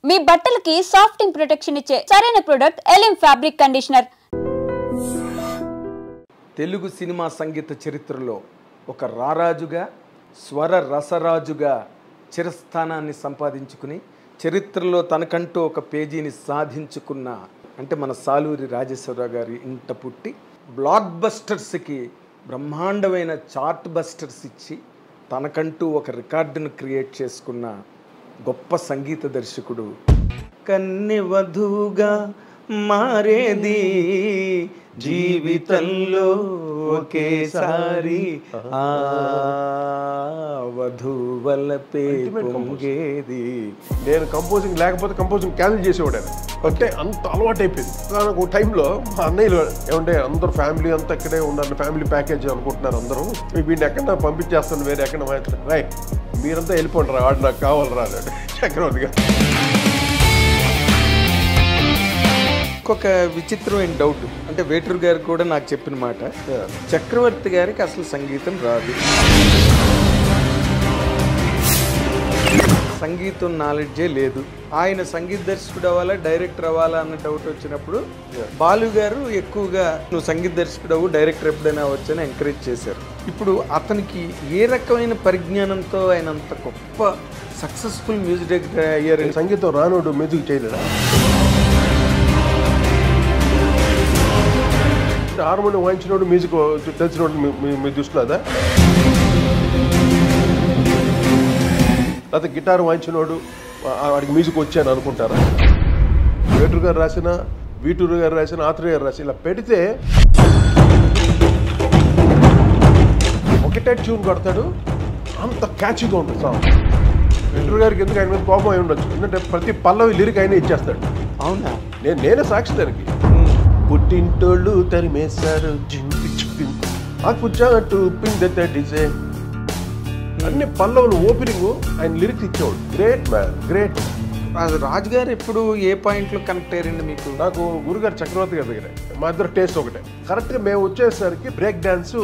మీ బట్టలకి సాఫ్టింగ్ ప్రొటెక్షన్ ఇచ్చే సరైన ప్రొడక్ట్ ఎలిమ్ ఫ్యాబ్రిక్ కండిషనర్. తెలుగు సినిమా సంగీత చరిత్రలో ఒక రారాజుగా స్వర రసరాజుగా చిరస్థానాన్ని సంపాదించుకుని చరిత్రలో తనకంటూ ఒక పేజీని సాధించుకున్న అంటే మన సాలూరి రాజేశ్వరరావు గారి ఇంట పుట్టి బ్లాక్ బస్టర్స్కి బ్రహ్మాండమైన చార్ట్ బస్టర్స్ ఇచ్చి తనకంటూ ఒక రికార్డును క్రియేట్ చేసుకున్న గొప్ప సంగీత దర్శకుడు. కన్నె వధువుగా మారేది జీవితంలో ఒకేసారి ఆ వధువలపే పొంగేది. నేను కంపోజింగ్ లేకపోతే కంపోజింగ్ క్యాన్సిల్ చేసేవాడు. అంటే అంత అలవాటు అయిపోయింది. ఒక టైంలో మా అన్నయ్యలు ఏమంటే అందరూ ఫ్యామిలీ అంతా ఇక్కడే ఉన్నారు, ఫ్యామిలీ ప్యాకేజ్ అనుకుంటున్నారు అందరూ. వీడిని ఎక్కడ పంపించేస్తాను వేరే ఎక్కడ మాట్లాడు రైట్ మీరంతా వెళ్ళిపోండి రా వాడు నాకు కావాలరా అన్నాడు చక్రవర్తిగా. ఇంకొక విచిత్రమైన డౌట్ అంటే వేటూరు గారు కూడా నాకు చెప్పిన మాట, చక్రవర్తి గారికి అసలు సంగీతం రాదు, సంగీతం నాలెడ్జే లేదు, ఆయన సంగీత దర్శకుడు అవ్వాలా డైరెక్టర్ అవ్వాలా అన్న డౌట్ వచ్చినప్పుడు బాలు గారు ఎక్కువగా నువ్వు సంగీత దర్శకుడు అవ్వు డైరెక్టర్ ఎప్పుడైనా వచ్చని ఎంకరేజ్ చేశారు. ఇప్పుడు అతనికి ఏ రకమైన పరిజ్ఞానంతో ఆయన అంత గొప్ప సక్సెస్ఫుల్ మ్యూజిక్ డైరెక్టర్ అయ్యారు? సంగీతం రానోడు మ్యూజిక్ చేయలేదా? హార్మోనియం వాయించినోడు మ్యూజిక్ తెలిసినోడు మీరు చూస్తున్నాదా? లేకపోతే గిటార్ వాయించినోడు వాడికి మ్యూజిక్ వచ్చాను అనుకుంటారా? వేటూరు గారు రాసిన, వీటూరు గారు రాసిన, ఆత్రేయ గారు రాసిన ఇలా పెడితే ఒకటే ట్యూన్ కొడతాడు, అంత క్యాచీగా ఉంటుంది సాంగ్. వేటూరు గారికి ఎందుకు ఆయన మీద కోపం అయి ఉండొచ్చు, ఎందుకంటే ప్రతి పల్లవి లిరిక్ అయినా ఇచ్చేస్తాడు. అవునా? నేనే సాక్షి దానికి. పుట్టింటోళ్ళు తరిమేశారు అన్ని పల్లవులు ఓపెనింగ్ ఆయన లిరిక్స్ ఇచ్చేవాడు. Great man, great. రాజుగారు ఎప్పుడు ఏ పాయింట్లో కనెక్ట్ అయ్యారండి మీకు? నాకు గురుగారు చక్రవర్తి గారి దగ్గర మా ఇద్దరు టేస్ట్ ఒకటే. కరెక్ట్గా మేము వచ్చేసరికి బ్రేక్ డాన్స్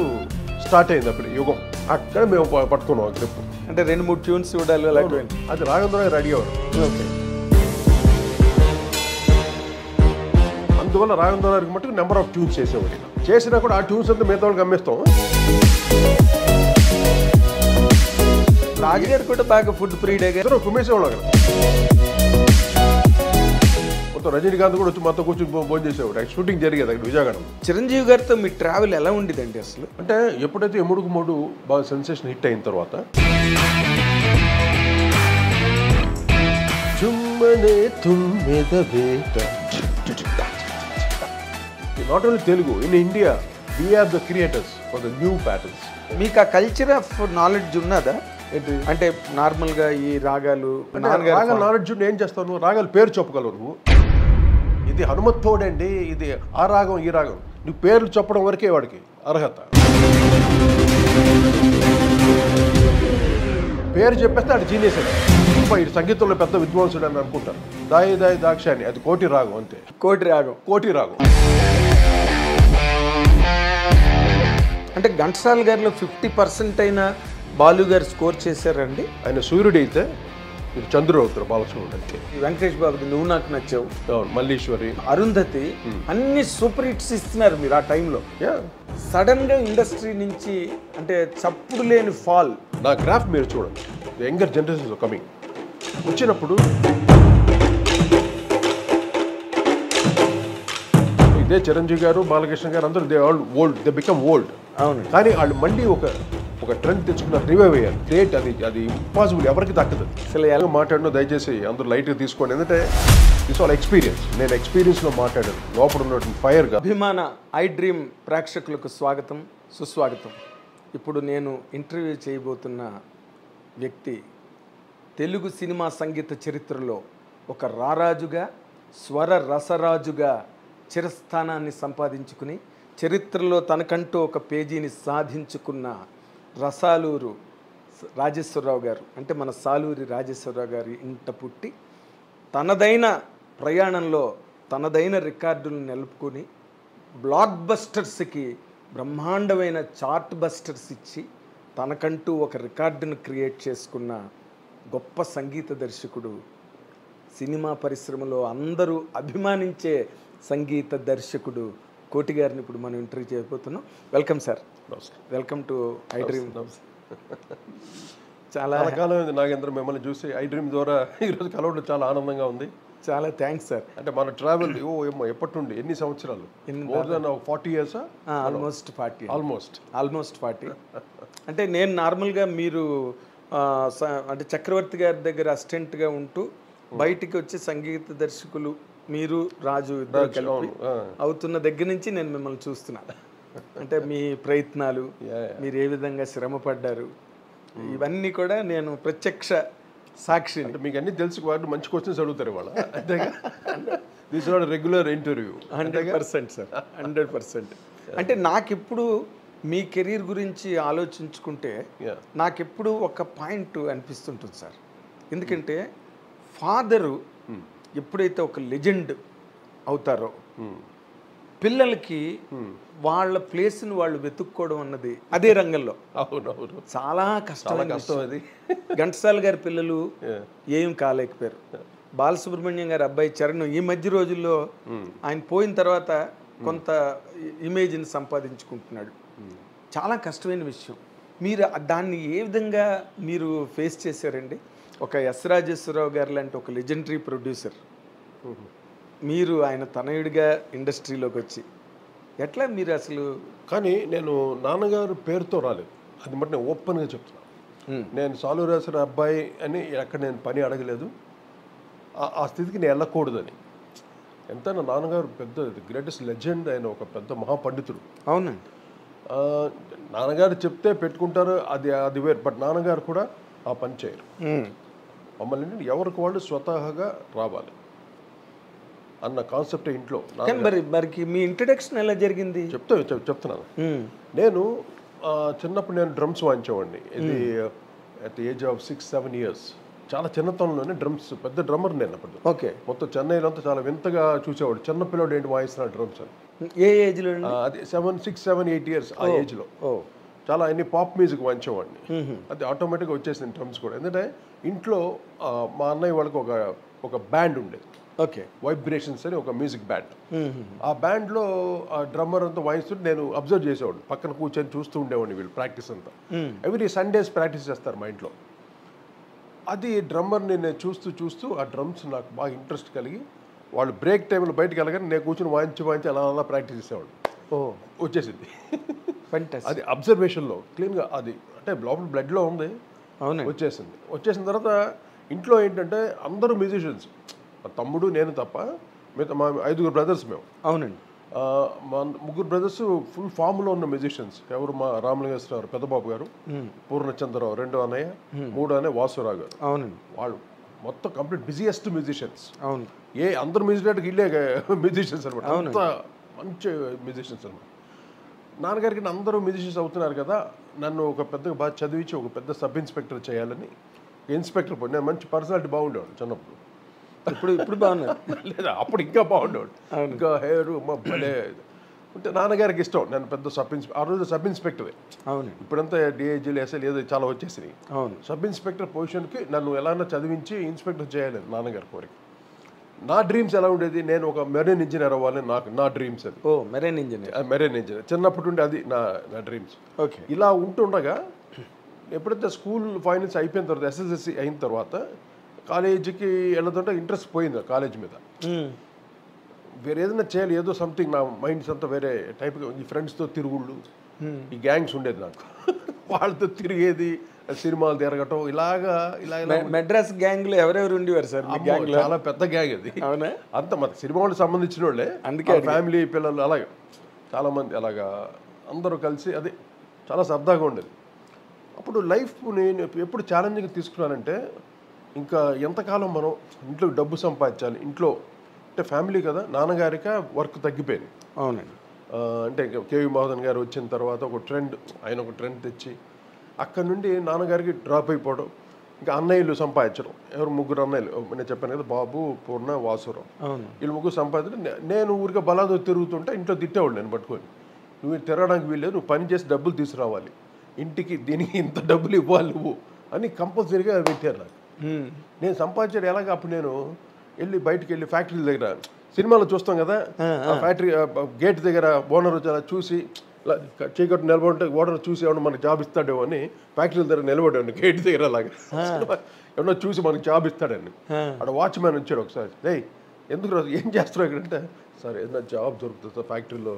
స్టార్ట్ అయింది అప్పుడు యుగం. అక్కడ మేము పట్టుకున్నాం గ్రిప్. అంటే 2-3 ట్యూన్స్ చూడాలి అలాంటివి. అది రాగంలో రెడీ అవ్వరు. ఓకే. అందువల్ల రాగంలో మటుకు నెంబర్ ఆఫ్ ట్యూన్స్ చేసేవాడు. చేసినా కూడా ఆ ట్యూన్స్ అంతా మిగతా వాళ్ళకి అమ్మేస్తాం. రాజుగారు కూడా బాగా ఫుడ్ ఫ్రీడే గారు కుమ్మేసేవాళ్ళు అక్కడ. మొత్తం రజనీకాంత్ కూడా వచ్చి మొత్తం కూర్చొని భోజనం చేసేవాడు. షూటింగ్ జరిగేది అక్కడ విజయవాడ. చిరంజీవి గారితో మీ ట్రావెల్ ఎలా ఉండేదండి అసలు? అంటే ఎప్పుడైతే ఎముడుకు మూడు బాగా సెన్సేషన్ హిట్ అయిన తర్వాత not only Telugu, in India we are the creators for the new patterns. మీకు ఆ కల్చర్ ఆఫ్ నాలెడ్జ్ ఉన్నదా? అంటే నార్మల్ గా ఈ రాగాలు రాగాల నాలెడ్జ్ ఏం చేస్తావు నువ్వు? రాగాలు పేరు చెప్పగలవు నువ్వు. ఇది హనుమత్తోడండి, ఇది ఆ రాగం ఈ రాగం, నువ్వు పేర్లు చెప్పడం వరకే వాడికి అర్హత. పేరు చెప్పేస్తే అది జీనియస్ అండి. ఇటు సంగీతంలో పెద్ద విద్వాంసుడు అని అనుకుంటారు. దాయి దాయి దాక్షాని అది కోటి రాగం, అంతే. కోటి రాగం, కోటి రాగం. అంటే ఘంటసాల గారిలో 50% అయినా బాలు గారు స్కోర్ చేశారండి. ఆయన సూర్యుడు అయితే మీరు చంద్రుడు అవుతారు. బాలచంద్రుడు అయితే వెంకటేష్ బాబు నువ్వు నాకు నచ్చావు, మల్లీశ్వరి, అరుంధతి అన్ని సూపర్ హిట్స్ ఇస్తున్నారు మీరు ఆ టైంలో. సడన్ గా ఇండస్ట్రీ నుంచి అంటే చప్పుడు లేని ఫాల్. నా గ్రాఫ్ మీరు చూడండి, యంగర్ జనరేషన్ కమింగ్ వచ్చినప్పుడు ఇదే చిరంజీవి గారు, బాలకృష్ణ గారు అందరూ they all old, they become old. అవును. కానీ వాళ్ళు మళ్ళీ ఒక ట్రెండ్ తెచ్చుకున్న రివైవ్ అయ్యారు. గ్రేట్. అది ఇంపాసిబుల్, ఎవరికి దక్కదు. అసలు ఎలా మాట్లాడినా దయచేసి అందరూ లైట్గా తీసుకోండి, ఎందుకంటే దిస్ ఆల్ ఎక్స్పీరియన్స్. నేను ఎక్స్పీరియన్స్లో మాట్లాడాను, లోపల ఉన్నటువంటి ఫైర్గా. అభిమాన ఐ డ్రీమ్ ప్రేక్షకులకు స్వాగతం, సుస్వాగతం. ఇప్పుడు నేను ఇంటర్వ్యూ చేయబోతున్న వ్యక్తి తెలుగు సినిమా సంగీత చరిత్రలో ఒక రారాజుగా స్వర రసరాజుగా చిరస్థానాన్ని సంపాదించుకుని చరిత్రలో తనకంటూ ఒక పేజీని సాధించుకున్న రసాలూరు రాజేశ్వరరావు గారు అంటే మన సాలూరి రాజేశ్వరరావు గారి ఇంట పుట్టి తనదైన ప్రయాణంలో తనదైన రికార్డులను నిలుపుకొని బ్లాక్ బస్టర్స్కి బ్రహ్మాండమైన చార్ట్ బస్టర్స్ ఇచ్చి తనకంటూ ఒక రికార్డును క్రియేట్ చేసుకున్న గొప్ప సంగీత దర్శకుడు సినిమా పరిశ్రమలో అందరూ అభిమానించే సంగీత దర్శకుడు కోటి గారిని ఇప్పుడు మనం ఇంటర్వ్యూ చేయబోతున్నాం. Welcome sir. Welcome to I dream. చాలా కాలం నాగేంద్ర మిమ్మల్ని చూసి ఐ డ్రీమ్ ద్వారా ఈరోజు కలవడం చాలా ఆనందంగా ఉంది. చాలా థ్యాంక్స్ సార్. అంటే మన ట్రావెల్ ఏమో ఎప్పటి నుండి ఎన్ని సంవత్సరాలు? More than 40 years. Almost 40. Almost 40. అంటే నేను నార్మల్గా మీరు అంటే చక్రవర్తి గారి దగ్గర అసిస్టెంట్గా ఉంటూ బయటికి వచ్చి సంగీత దర్శకులు మీరు రాజు ఇద్దరు కలిపి అవుతున్న దగ్గర నుంచి నేను మిమ్మల్ని చూస్తున్నాను. అంటే మీ ప్రయత్నాలు, మీరు ఏ విధంగా శ్రమ పడ్డారు, ఇవన్నీ కూడా నేను ప్రత్యక్ష సాక్షి. అంటే మీకు అన్ని తెలుసు కాబట్టి మంచి క్వశ్చన్స్ అడుగుతారు వాళ్ళ. అంతేగా, this not regular interview. 100% sir, 100%. అంటే నాకెప్పుడు మీ కెరీర్ గురించి ఆలోచించుకుంటే నాకెప్పుడు ఒక పాయింట్ అనిపిస్తుంటుంది సార్. ఎందుకంటే ఫాదరు ఎప్పుడైతే ఒక లెజెండ్ అవుతారో పిల్లలకి వాళ్ళ ప్లేస్ని వాళ్ళు వెతుక్కోవడం అన్నది అదే రంగంలో చాలా కష్టం. అది ఘంటసాల గారి పిల్లలు ఏం కాలేకపోయారు. బాలసుబ్రహ్మణ్యం గారి అబ్బాయి చరణ్ ఈ మధ్య రోజుల్లో ఆయన పోయిన తర్వాత కొంత ఇమేజ్ని సంపాదించుకుంటున్నాడు. చాలా కష్టమైన విషయం. మీరు దాన్ని ఏ విధంగా మీరు ఫేస్ చేశారండి? ఒక ఎస్ రాజేశ్వరరావు గారు లాంటి ఒక లెజెండరీ ప్రొడ్యూసర్, మీరు ఆయన తనయుడిగా ఇండస్ట్రీలోకి వచ్చి ఎట్లా మీరు అసలు? కానీ నేను నాన్నగారు పేరుతో రాలేదు, అది మట్టి నేను ఓపెన్గా చెప్తున్నాను. నేను సాలూరాశ్వర అబ్బాయి అని అక్కడ నేను పని అడగలేదు. ఆ స్థితికి నేను వెళ్ళకూడదని. ఎంతైనా నాన్నగారు పెద్ద గ్రేటెస్ట్ లెజెండ్, ఆయన ఒక పెద్ద మహాపండితుడు. అవునండి. నాన్నగారు చెప్తే పెట్టుకుంటారు, అది వేరు. బట్ నాన్నగారు కూడా ఆ పని చేయరు. మమ్మల్ని ఎవరికి వాళ్ళు స్వతహాగా రావాలి అన్న కాన్సెప్ట్ ఇంట్లో. మరికి మీ ఇంట్రడక్షన్ ఎలా జరిగింది చెప్తున్నాను. నేను చిన్నప్పుడు నేను డ్రమ్స్ వాయించేవాడిని. ఇది at the age of 6-7 years. చాలా చిన్నతనంలోనే డ్రమ్స్, పెద్ద డ్రమ్మర్ నేను అప్పుడు. ఓకే. మొత్తం చెన్నైలో అంతా చాలా వింతగా చూసేవాడు, చిన్నపిల్లడు ఏంటి వాయిస్తున్నాడు డ్రమ్స్ అని. ఏ ఏజ్లో? అది 6-7-8 years ఆ ఏజ్లో. చాలా అన్ని పాప్ మ్యూజిక్ వాయించేవాడిని. అది ఆటోమేటిక్గా వచ్చేసింది డ్రమ్స్ కూడా. ఎందుకంటే ఇంట్లో మా అన్నయ్య వాళ్ళకి ఒక బ్యాండ్ ఉండేది. ఓకే. వైబ్రేషన్స్ అని ఒక మ్యూజిక్ బ్యాండ్. ఆ బ్యాండ్లో ఆ డ్రమ్మర్ అంతా వాయిస్తుంటే నేను అబ్జర్వ్ చేసేవాడు, పక్కన కూర్చొని చూస్తూ ఉండేవాడిని. వీళ్ళు ప్రాక్టీస్ అంతా ఎవ్రీ సండేస్ ప్రాక్టీస్ చేస్తారు మా ఇంట్లో. అది డ్రమ్మర్ని నేను చూస్తూ ఆ డ్రమ్స్ నాకు బాగా ఇంట్రెస్ట్ కలిగి, వాళ్ళు బ్రేక్ టైంలో బయటకు వెళ్ళగానే నేను కూర్చొని వాయించి అలా ప్రాక్టీస్ చేసేవాడు. వచ్చేసింది. అది అబ్జర్వేషన్లో క్లీన్గా, అది అంటే లోపల బ్లడ్లో ఉంది. వచ్చేసిన తర్వాత ఇంట్లో ఏంటంటే అందరూ మ్యూజిషియన్స్. మా తమ్ముడు నేను తప్ప మిగతా మా 5 brothers మేము. అవునండి. మా 3 brothers ఫుల్ ఫామ్లో ఉన్న మ్యూజిషియన్స్. ఎవరు? మా రామలింగేశ్వరరావు పెద్దబాబు గారు, పూర్ణచంద్రరావు 2 అన్నయ్య, 3 అన్నయ్య వాసురావు గారు. అవునండి. వాళ్ళు మొత్తం కంప్లీట్ బిజియెస్ట్ మ్యూజిషియన్స్. అవును. అందరు మ్యూజిక్ ఇల్లే మ్యూజిషియన్స్ అనమాట. అంత మంచి మ్యూజిషియన్స్ అనమాట. నాన్నగారికి అందరూ మ్యూజిషియన్స్ అవుతున్నారు కదా, నన్ను ఒక పెద్దగా బాగా చదివించి ఒక పెద్ద సబ్ ఇన్స్పెక్టర్ చేయాలని. ఇన్స్పెక్టర్ పోయి నేను మంచి పర్సనాలిటీ బాగుండేవాడు చిన్నప్పుడు. ఇప్పుడు బాగున్నాడు లేదా? అప్పుడు ఇంకా బాగుండేవాడు. ఇంకా హెయిర్ మా భలే అంటే నాన్నగారికి ఇష్టం. నేను పెద్ద ఆ రోజు సబ్ ఇన్స్పెక్టరే. అవును. ఇప్పుడంతా డిఐజీలు ఎస్ఎల్ ఏదో చాలా వచ్చేసినాయి. అవును. సబ్ ఇన్స్పెక్టర్ పొజిషన్కి నన్ను ఎలాగైనా చదివించి ఇన్స్పెక్టర్ చేయాలి నాన్నగారి కోరిక. నా డ్రీమ్స్ ఎలా ఉండేది, నేను ఒక మెరైన్ ఇంజనీర్ అవ్వాలని నా డ్రీమ్స్. అది మెరైన్ ఇంజనీర్ చిన్నప్పటి నుండి అది నా డ్రీమ్స్. ఓకే. ఇలా ఉంటుండగా ఎప్పుడైతే స్కూల్ ఫైనల్స్ అయిపోయిన తర్వాత, SSLC అయిన తర్వాత కాలేజీకి వెళ్ళదంటే ఇంట్రెస్ట్ పోయింది కాలేజ్ మీద. వేరే ఏదైనా చేయాలి, ఏదో సంథింగ్. నా మైండ్స్ అంతా వేరే టైప్గా. ఈ ఫ్రెండ్స్తో తిరుగుళ్ళు, ఈ గ్యాంగ్స్ ఉండేది నాకు. వాళ్ళతో తిరిగేది, సినిమాలు తిరగటం, ఇలా మెడ్రాస్ గ్యాంగ్ లో ఎవరెవరు ఉండేవారు సార్? చాలా పెద్ద గ్యాంగ్ అది. అవునా? అంత మన సినిమా వాళ్ళకి సంబంధించిన వాళ్ళే. అందుకే ఫ్యామిలీ పిల్లలు అలాగా చాలా మంది అలాగా అందరూ కలిసి అది చాలా సరదాగా ఉండేది. అప్పుడు లైఫ్ నేను ఎప్పుడు ఛాలెంజింగ్ తీసుకున్నానంటే, ఇంకా ఎంతకాలం మనం ఇంట్లో డబ్బు సంపాదించాలి. ఇంట్లో అంటే ఫ్యామిలీ కదా, నాన్నగారికి వర్క్ తగ్గిపోయింది. అవునండి. అంటే కేవీ మోహన్ గారు వచ్చిన తర్వాత ఆయన ఒక ట్రెండ్ తెచ్చి అక్కడ నుండి నాన్నగారికి డ్రాప్ అయిపోవడం. ఇంకా అన్నయ్యలు సంపాదించడం. ఎవరు? 3 అన్నయ్యలు. నేను చెప్పాను కదా, బాబు, పూర్ణ, వాసురావు. వీళ్ళు 3 సంపాదించడం. నేను ఊరికే బలాదో తిరుగుతుంటే ఇంట్లో తిట్టేవాడు నేను పట్టుకొని, నువ్వు తిరగడానికి వీల్లేదు, నువ్వు పని చేసి డబ్బులు తీసుకురావాలి, ఇంటికి దీనికి ఇంత డబ్బులు ఇవ్వాలి నువ్వు అని కంపల్సరీగా పెట్టారు నాకు. నేను సంపాదించాడు ఎలాగ? అప్పుడు నేను వెళ్ళి బయటికి వెళ్ళి ఫ్యాక్టరీ దగ్గర సినిమాలో చూస్తాం కదా, ఆ ఫ్యాక్టరీ గేట్ దగ్గర ఓనర్ అలా చూసి చీకట్టు నిలబడి ఓనర్ చూసి ఏమన్నా మనకి జాబ్ ఇస్తాడేమో అని ఫ్యాక్టరీ దగ్గర నిలబడేవాడిని గేట్ దగ్గర అలాగా ఏమన్నా చూసి మనకి జాబ్ ఇస్తాడని. అక్కడ వాచ్మ్యాన్ వచ్చాడు ఒకసారి, రేయ్ ఎందుకు రోజు ఏం చేస్తున్నావు ఇక్కడ అంటే, సార్ ఏదైనా జాబ్ దొరుకుతుంది సార్ ఫ్యాక్టరీలో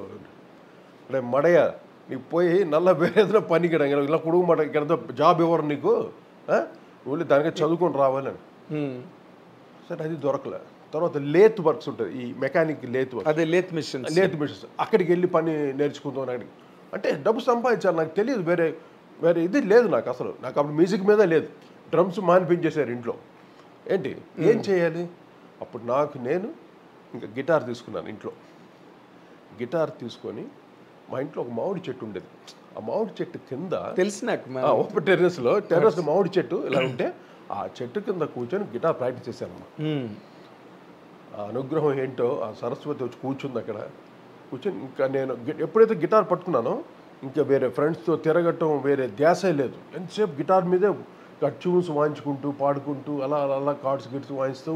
అంటే, మడయ నీకు పోయి నల్ల వేరే ఏదైనా పనికి ఇలా కుడుగు మాట ఇక్కడ జాబ్ ఇవ్వరు నీకు, ఓన్లీ దానికి చదువుకొని రావాలని. సరే అది దొరకలే. తర్వాత లేత్ వర్క్స్ ఉంటుంది, ఈ మెకానిక్ లేత్ వర్క్, అదే లేత్ మిషన్స్ అక్కడికి వెళ్ళి పని నేర్చుకుందాం అక్కడికి. అంటే డబ్బు సంపాదించాలి, నాకు తెలియదు వేరే ఇది లేదు నాకు అసలు. నాకు అప్పుడు మ్యూజిక్ మీద లేదు, డ్రమ్స్ మానిపించేశారు ఇంట్లో. ఏంటి ఏం చేయాలి అప్పుడు నేను ఇంకా గిటార్ తీసుకున్నాను ఇంట్లో. గిటార్ తీసుకొని మా ఇంట్లో ఒక మామిడి చెట్టు ఉండేది, ఆ మామిడి చెట్టు కింద తెలుసు నాకు ఓపెన్ టెర్రస్లో మామిడి చెట్టు ఇలా ఉంటే ఆ చెట్టు కింద కూర్చొని గిటార్ ప్రాక్టీస్ చేశాను. ఆ అనుగ్రహం ఏంటో, ఆ సరస్వతి వచ్చి కూర్చుంది అక్కడ కూర్చొని. ఇంకా నేను ఎప్పుడైతే గిటార్ పట్టుకున్నానో ఇంకా వేరే ఫ్రెండ్స్తో తిరగటం వేరే ధ్యాసే లేదు. ఎంతసేపు గిటార్ మీదే ట్యూన్స్ వాయించుకుంటూ పాడుకుంటూ అలా అలా కార్డ్స్ గిట్స్ వాయిస్తూ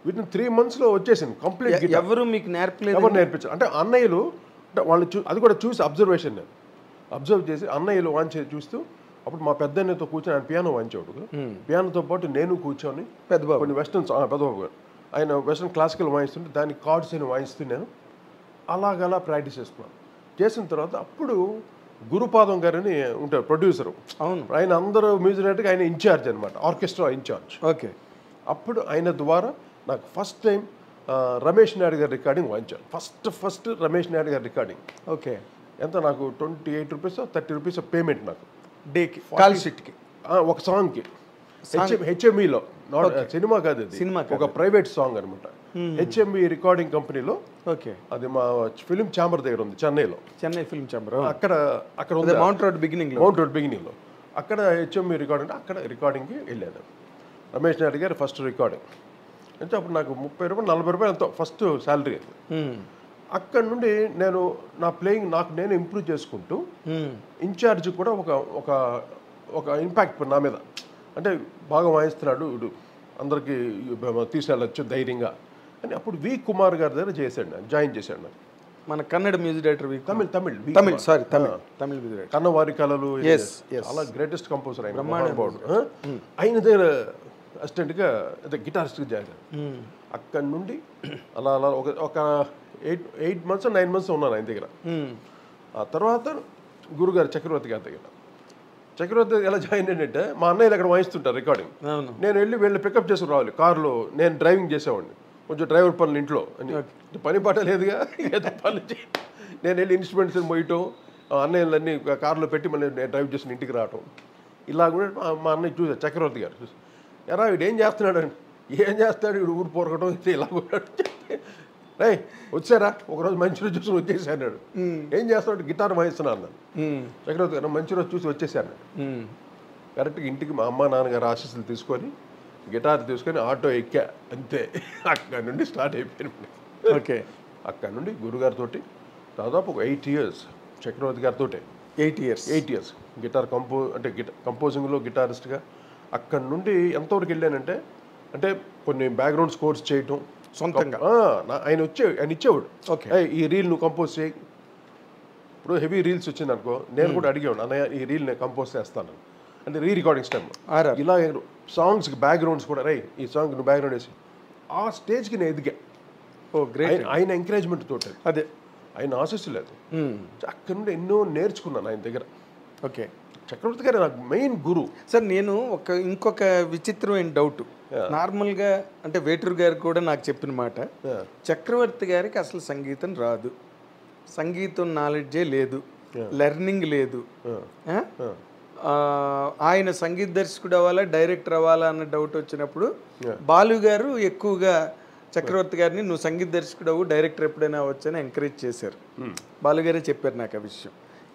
వితిన్ 3 monthsలో వచ్చేసింది కంప్లీట్. ఎవరు మీకు నేర్పలేదు? ఎవరు నేర్పించారు అంటే అన్నయ్యలు, అంటే వాళ్ళు అది కూడా చూసి అబ్జర్వేషన్, నేను అబ్జర్వ్ చేసి అన్నయ్యలు వాయించే చూస్తూ అప్పుడు మా పెద్దన్నతో కూర్చొని ఆయన పియానో వాయించేవాడు. పియానోతో పాటు నేను కూర్చొని పెద్దబాబు కొన్ని వెస్టర్న్ పెద్దబాబు గారు ఆయన వెస్టర్న్ క్లాసికల్ వాయిస్తుంటే దానికి కార్డ్స్ అని వాయిస్తూ నేను అలాగలా ప్రాక్టీస్ చేసుకున్నాను. చేసిన తర్వాత అప్పుడు గురుపాదం గారని ఉంటారు ప్రొడ్యూసరు, అవును, ఆయన అందరూ మ్యూజిక్ డైరెక్టర్గా ఆయన ఇన్ఛార్జ్ అనమాట, ఆర్కెస్ట్రా ఇన్ఛార్జ్. ఓకే. అప్పుడు ఆయన ద్వారా నాకు ఫస్ట్ టైం రమేష్ నాయుడు గారి రికార్డింగ్ వాయించాను. ఫస్ట్ రమేష్ నాయుడు గారి రికార్డింగ్. ఓకే. ఎంత నాకు 28 రూపీస్ 30 రూపీస్ పేమెంట్ నాకు డేకి, కాల్ షీట్కి, ఒక సాంగ్కి. హెచ్ఎంఈలో, సినిమా కాదు అది, సినిమా ఒక ప్రైవేట్ సాంగ్ అనమాట. హెచ్ఎంఈ రికార్డింగ్ కంపెనీలో. ఓకే. అది మా ఫిలిం ఛాంబర్ దగ్గర ఉంది చెన్నైలో, చెన్నై ఫిలిం ఛాంబర్. అక్కడ ఉంది మౌంట్ రోడ్ బిగినింగ్ లో. అక్కడ హెచ్ఎంఈ రికార్డింగ్, అక్కడ రికార్డింగ్కి వెళ్ళాను. రమేష్ నాయుడు గారు ఫస్ట్ రికార్డింగ్ అంటే అప్పుడు నాకు 30 రూపాయలు 40 రూపాయలు ఎంతో ఫస్ట్ శాలరీ. అక్కడ నుండి నేను నా ప్లేయింగ్ నేను ఇంప్రూవ్ చేసుకుంటూ ఇన్ఛార్జ్ కూడా ఒక ఇంపాక్ట్ నా మీద, అంటే బాగా వాయిస్తున్నాడు వీడు, అందరికీ తీసుకెళ్ళచ్చు ధైర్యంగా అని. అప్పుడు వి కుమార్ గారి దగ్గర జాయిన్ చేశాడు నాకు. మన Kannada music director, Tamil music director, కన్నవారి కళలు, చాలా గ్రేటెస్ట్ కంపోజర్ ఆయన. ఆయన దగ్గర అసిస్టెంట్గా అదే గిటారిస్ట్గా జాయిన్. అక్కడి నుండి అలా ఒక 8 months 9 months ఉన్నాను ఆయన దగ్గర. ఆ తర్వాత గురుగారు చక్రవర్తి గారి దగ్గర. చక్రవర్తి ఎలా జాయిన్ అయ్యంటే మా అన్నయ్యలు అక్కడ వాయిస్తుంటారు రికార్డింగ్, నేను వెళ్ళి పికప్ చేసుకుని రావాలి కారులో. నేను డ్రైవింగ్ చేసేవాడిని, కొంచెం డ్రైవర్ పనులు ఇంట్లో అని, పని పాట లేదుగా ఏదో పనులు నేను వెళ్ళి ఇన్స్ట్రుమెంట్స్ మోయటం, అన్నయ్యలన్నీ కారులో పెట్టి మళ్ళీ నేను డ్రైవ్ చేసిన ఇంటికి రావటం. ఇలా కూడా మా అన్నయ్య చూసారు, చక్రవర్తి గారు చూసి, ఎరా వీడు ఏం చేస్తున్నాడు అని. ఏం చేస్తాడు వీడు, ఊరు పోరకటం ఇలా కూడా. రే వచ్చారా ఒకరోజు మంచి రోజు చూసి వచ్చేసాడు. ఏం చేస్తాడు, గిటార్ వాయిస్తున్నాను అన్నాను. చక్రవర్తి గారు మంచి రోజు చూసి వచ్చేసాను. కరెక్ట్గా ఇంటికి మా అమ్మ నాన్నగారు ఆశీస్సులు తీసుకొని గిటార్ తీసుకొని ఆటో ఎక్కా, అంతే. అక్కడి నుండి స్టార్ట్ అయిపోయింది. ఓకే. అక్కడి నుండి గురుగారితో దాదాపు ఒక 8 years చక్రవర్తి గారితో 8 years గిటార్ కంపోజింగ్లో గిటారిస్ట్గా. అక్కడి నుండి ఎంతవరకు వెళ్ళానంటే, అంటే కొన్ని బ్యాక్గ్రౌండ్ స్కోర్స్ చేయటం సొంతంగా. ఆయన ఇచ్చేవాడు, ఈ రీల్ నువ్వు కంపోజ్ చేయి. ఇప్పుడు హెవీ రీల్స్ వచ్చింది అనుకో, నేను కూడా అడిగేవాడు, అన్నయ్య ఈ రీల్ నేను కంపోజ్ చేస్తాను అంటే రీరికార్డింగ్స్ టైం. ఇలా సాంగ్స్కి బ్యాక్గ్రౌండ్స్ కూడా, ఈ సాంగ్ నువ్వు బ్యాక్గ్రౌండ్ వేసి ఆ స్టేజ్కి నేను ఎదిగా. ఆయన ఎంకరేజ్మెంట్ తోటి, అదే ఆయన ఆశీస్సు లేదు. అక్కడ నుండి ఎన్నో నేర్చుకున్నాను ఆయన దగ్గర. ఓకే. చక్రవర్తి గారు నాకు మెయిన్ గురువు. సార్ నేను ఇంకొక విచిత్రమైన డౌట్, నార్మల్గా అంటే వేటూరు గారు కూడా నాకు చెప్పిన మాట, చక్రవర్తి గారికి అసలు సంగీతం రాదు, సంగీతం నాలెడ్జే లేదు, లెర్నింగ్ లేదు, ఆయన సంగీత దర్శకుడు అవ్వాలా డైరెక్టర్ అవ్వాలా అన్న డౌట్ వచ్చినప్పుడు బాలు గారు ఎక్కువగా చక్రవర్తి గారిని నువ్వు సంగీత దర్శకుడు అవ్వు, డైరెక్టర్ ఎప్పుడైనా వచ్చని ఎంకరేజ్ చేశారు. బాలుగారే చెప్పారు నాకు ఆ విషయం.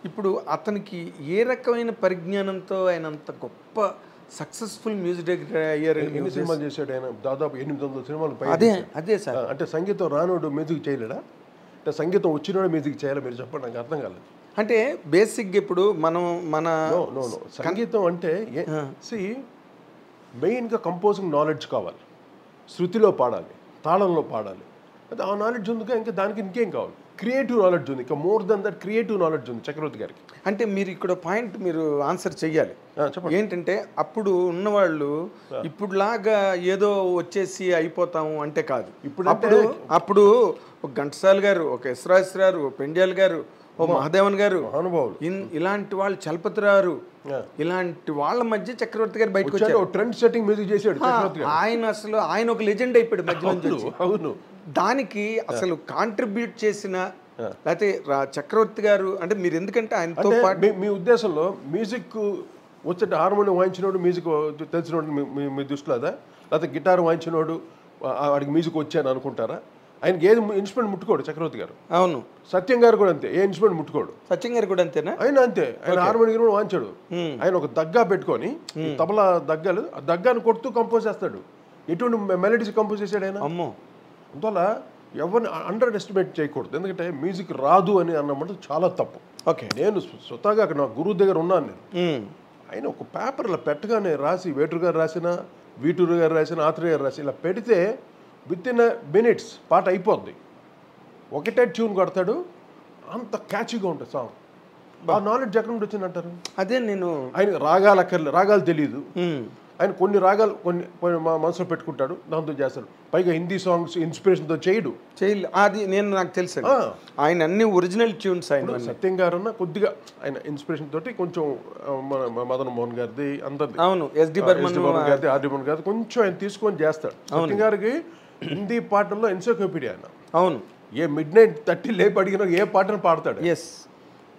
ఇప్పుడు అతనికి ఏ రకమైన పరిజ్ఞానంతో ఆయన అంత గొప్ప సక్సెస్ఫుల్ మ్యూజిక్ డైరెక్టర్ అయ్యారని? ఎన్ని సినిమాలు చేశాడు ఆయన? దాదాపు 800 సినిమాలు పై. అదే సార్. అంటే సంగీతం రానోడు మ్యూజిక్ చేయలేడా? అంటే సంగీతం వచ్చినోడు మ్యూజిక్ చేయాలి? మీరు చెప్పండి, నాకు అర్థం కాలేదు. అంటే బేసిక్గా ఇప్పుడు మన సంగీతం అంటే మెయిన్గా కంపోజింగ్ నాలెడ్జ్ కావాలి. శృతిలో పాడాలి, తాళంలో పాడాలి. అది ఆ నాలెడ్జ్ ఉందిగా, ఇంకా దానికి ఇంకేం కావాలి? క్రియేటివ్ నాలెడ్జ్ ఉంది, ఇంకా more than that creative knowledge ఉంది చక్రవర్తి గారికి. అంటే మీరు ఇక్కడ పాయింట్ మీరు ఆన్సర్ చెయ్యాలి. చెప్పండి. ఏంటంటే అప్పుడు ఉన్నవాళ్ళు ఇప్పుడులాగా ఏదో వచ్చేసి అయిపోతాము అంటే కాదు. అప్పుడు ఒక ఘంటసాల గారు, ఒక ఎస్రాజ్ గారు, ఒక పెండ్యాల్ గారు, ఓ మహాదేవన్ గారు, అనుభవాలు, ఇలాంటి వాళ్ళు, చలపతిరావు, ఇలాంటి వాళ్ళ మధ్య చక్రవర్తి గారు బయటకు వచ్చారు. ట్రెండ్ సెట్టింగ్ మ్యూజిక్ చేశాడు చక్రవర్తి గారు. ఆయన ఒక లెజెండ్ అయిపోయాడు మధ్య నుంచి. అవును. దానికి అసలు కాంట్రిబ్యూట్ చేసిన లేకపోతే చక్రవర్తి గారు అంటే మీరు, ఎందుకంటే ఆయనతో పాటు మీ ఉద్దేశంలో మ్యూజిక్ వచ్చేట హార్మోనియం వాయించినోడు మ్యూజిక్ తెలిసినోడు మీ దృష్టిలో అదా? లేకపోతే గిటార్ వాయించినోడు వాడికి మ్యూజిక్ వచ్చాను అనుకుంటారా? ఆయనకి ఏది ఇన్స్ట్రుమెంట్ ముట్టుకోడు చక్రవర్తి గారు. అవును. సత్యం గారు కూడా అంతే, ఏ ఇన్స్ట్రుమెంట్ ముట్టుకోడు. సత్యం గారు కూడా అంతేనా? ఆయన అంతే, ఆయన హార్మోనియం కూడా వాయించాడు. ఆయన ఒక దగ్గా పెట్టుకొని తబలా దగ్గలు, ఆ దగ్గాను కొడుతూ కంపోజ్ చేస్తాడు. ఎటువంటి మెలడీస్ కంపోజ్ చేశాడు ఆయన. అమ్మో. అందువల్ల ఎవరిని అండర్ ఎస్టిమేట్ చేయకూడదు, ఎందుకంటే మ్యూజిక్ రాదు అని అన్నమాట చాలా తప్పు. ఓకే. నేను స్వతహాగా అక్కడ నా గురువు దగ్గర ఉన్నాను నేను. ఆయన ఒక పేపర్లో పెట్టగానే రాసి, వేటూరు గారు రాసిన, వీటూరు గారు రాసిన, ఆత్రేయ గారు రాసి ఇలా పెడితే విత్ ఇన్ మినిట్స్ పాట అయిపోద్ది. ఒకటే ట్యూన్ కొడతాడు, అంత క్యాచీగా ఉంటుంది సాంగ్. ఆ నాలెడ్జ్ ఎక్కడ నుండి వచ్చిందంటారు? అదే నేను ఆయన రాగాలు తెలియదు. ఆయన కొన్ని రాగాలు కొన్ని మనసులో పెట్టుకుంటాడు, దాంతో చేస్తాడు. పైగా హిందీ సాంగ్స్ ఇన్స్పిరేషన్తో చేయడు. అది నాకు తెలుసు. ఆయన అన్ని ఒరిజినల్ ట్యూన్స్. ఆయన సత్యం గారు కొద్దిగా ఆయన ఇన్స్పిరేషన్ తోటి కొంచెం మదన్ మోహన్ గారిది అందరిది, అవును, ఎస్డి బర్మన్ గారిది, ఆర్డి బర్మన్ గారిది కొంచెం ఆయన తీసుకొని చేస్తాడు. సత్యం గారికి హిందీ పాటల్లో ఎన్సైక్లోపీడియా ఆయన. అవును. ఏ మిడ్ నైట్ 30 లేపు అడిగినా ఏ పాటను పాడతాడు. ఎస్.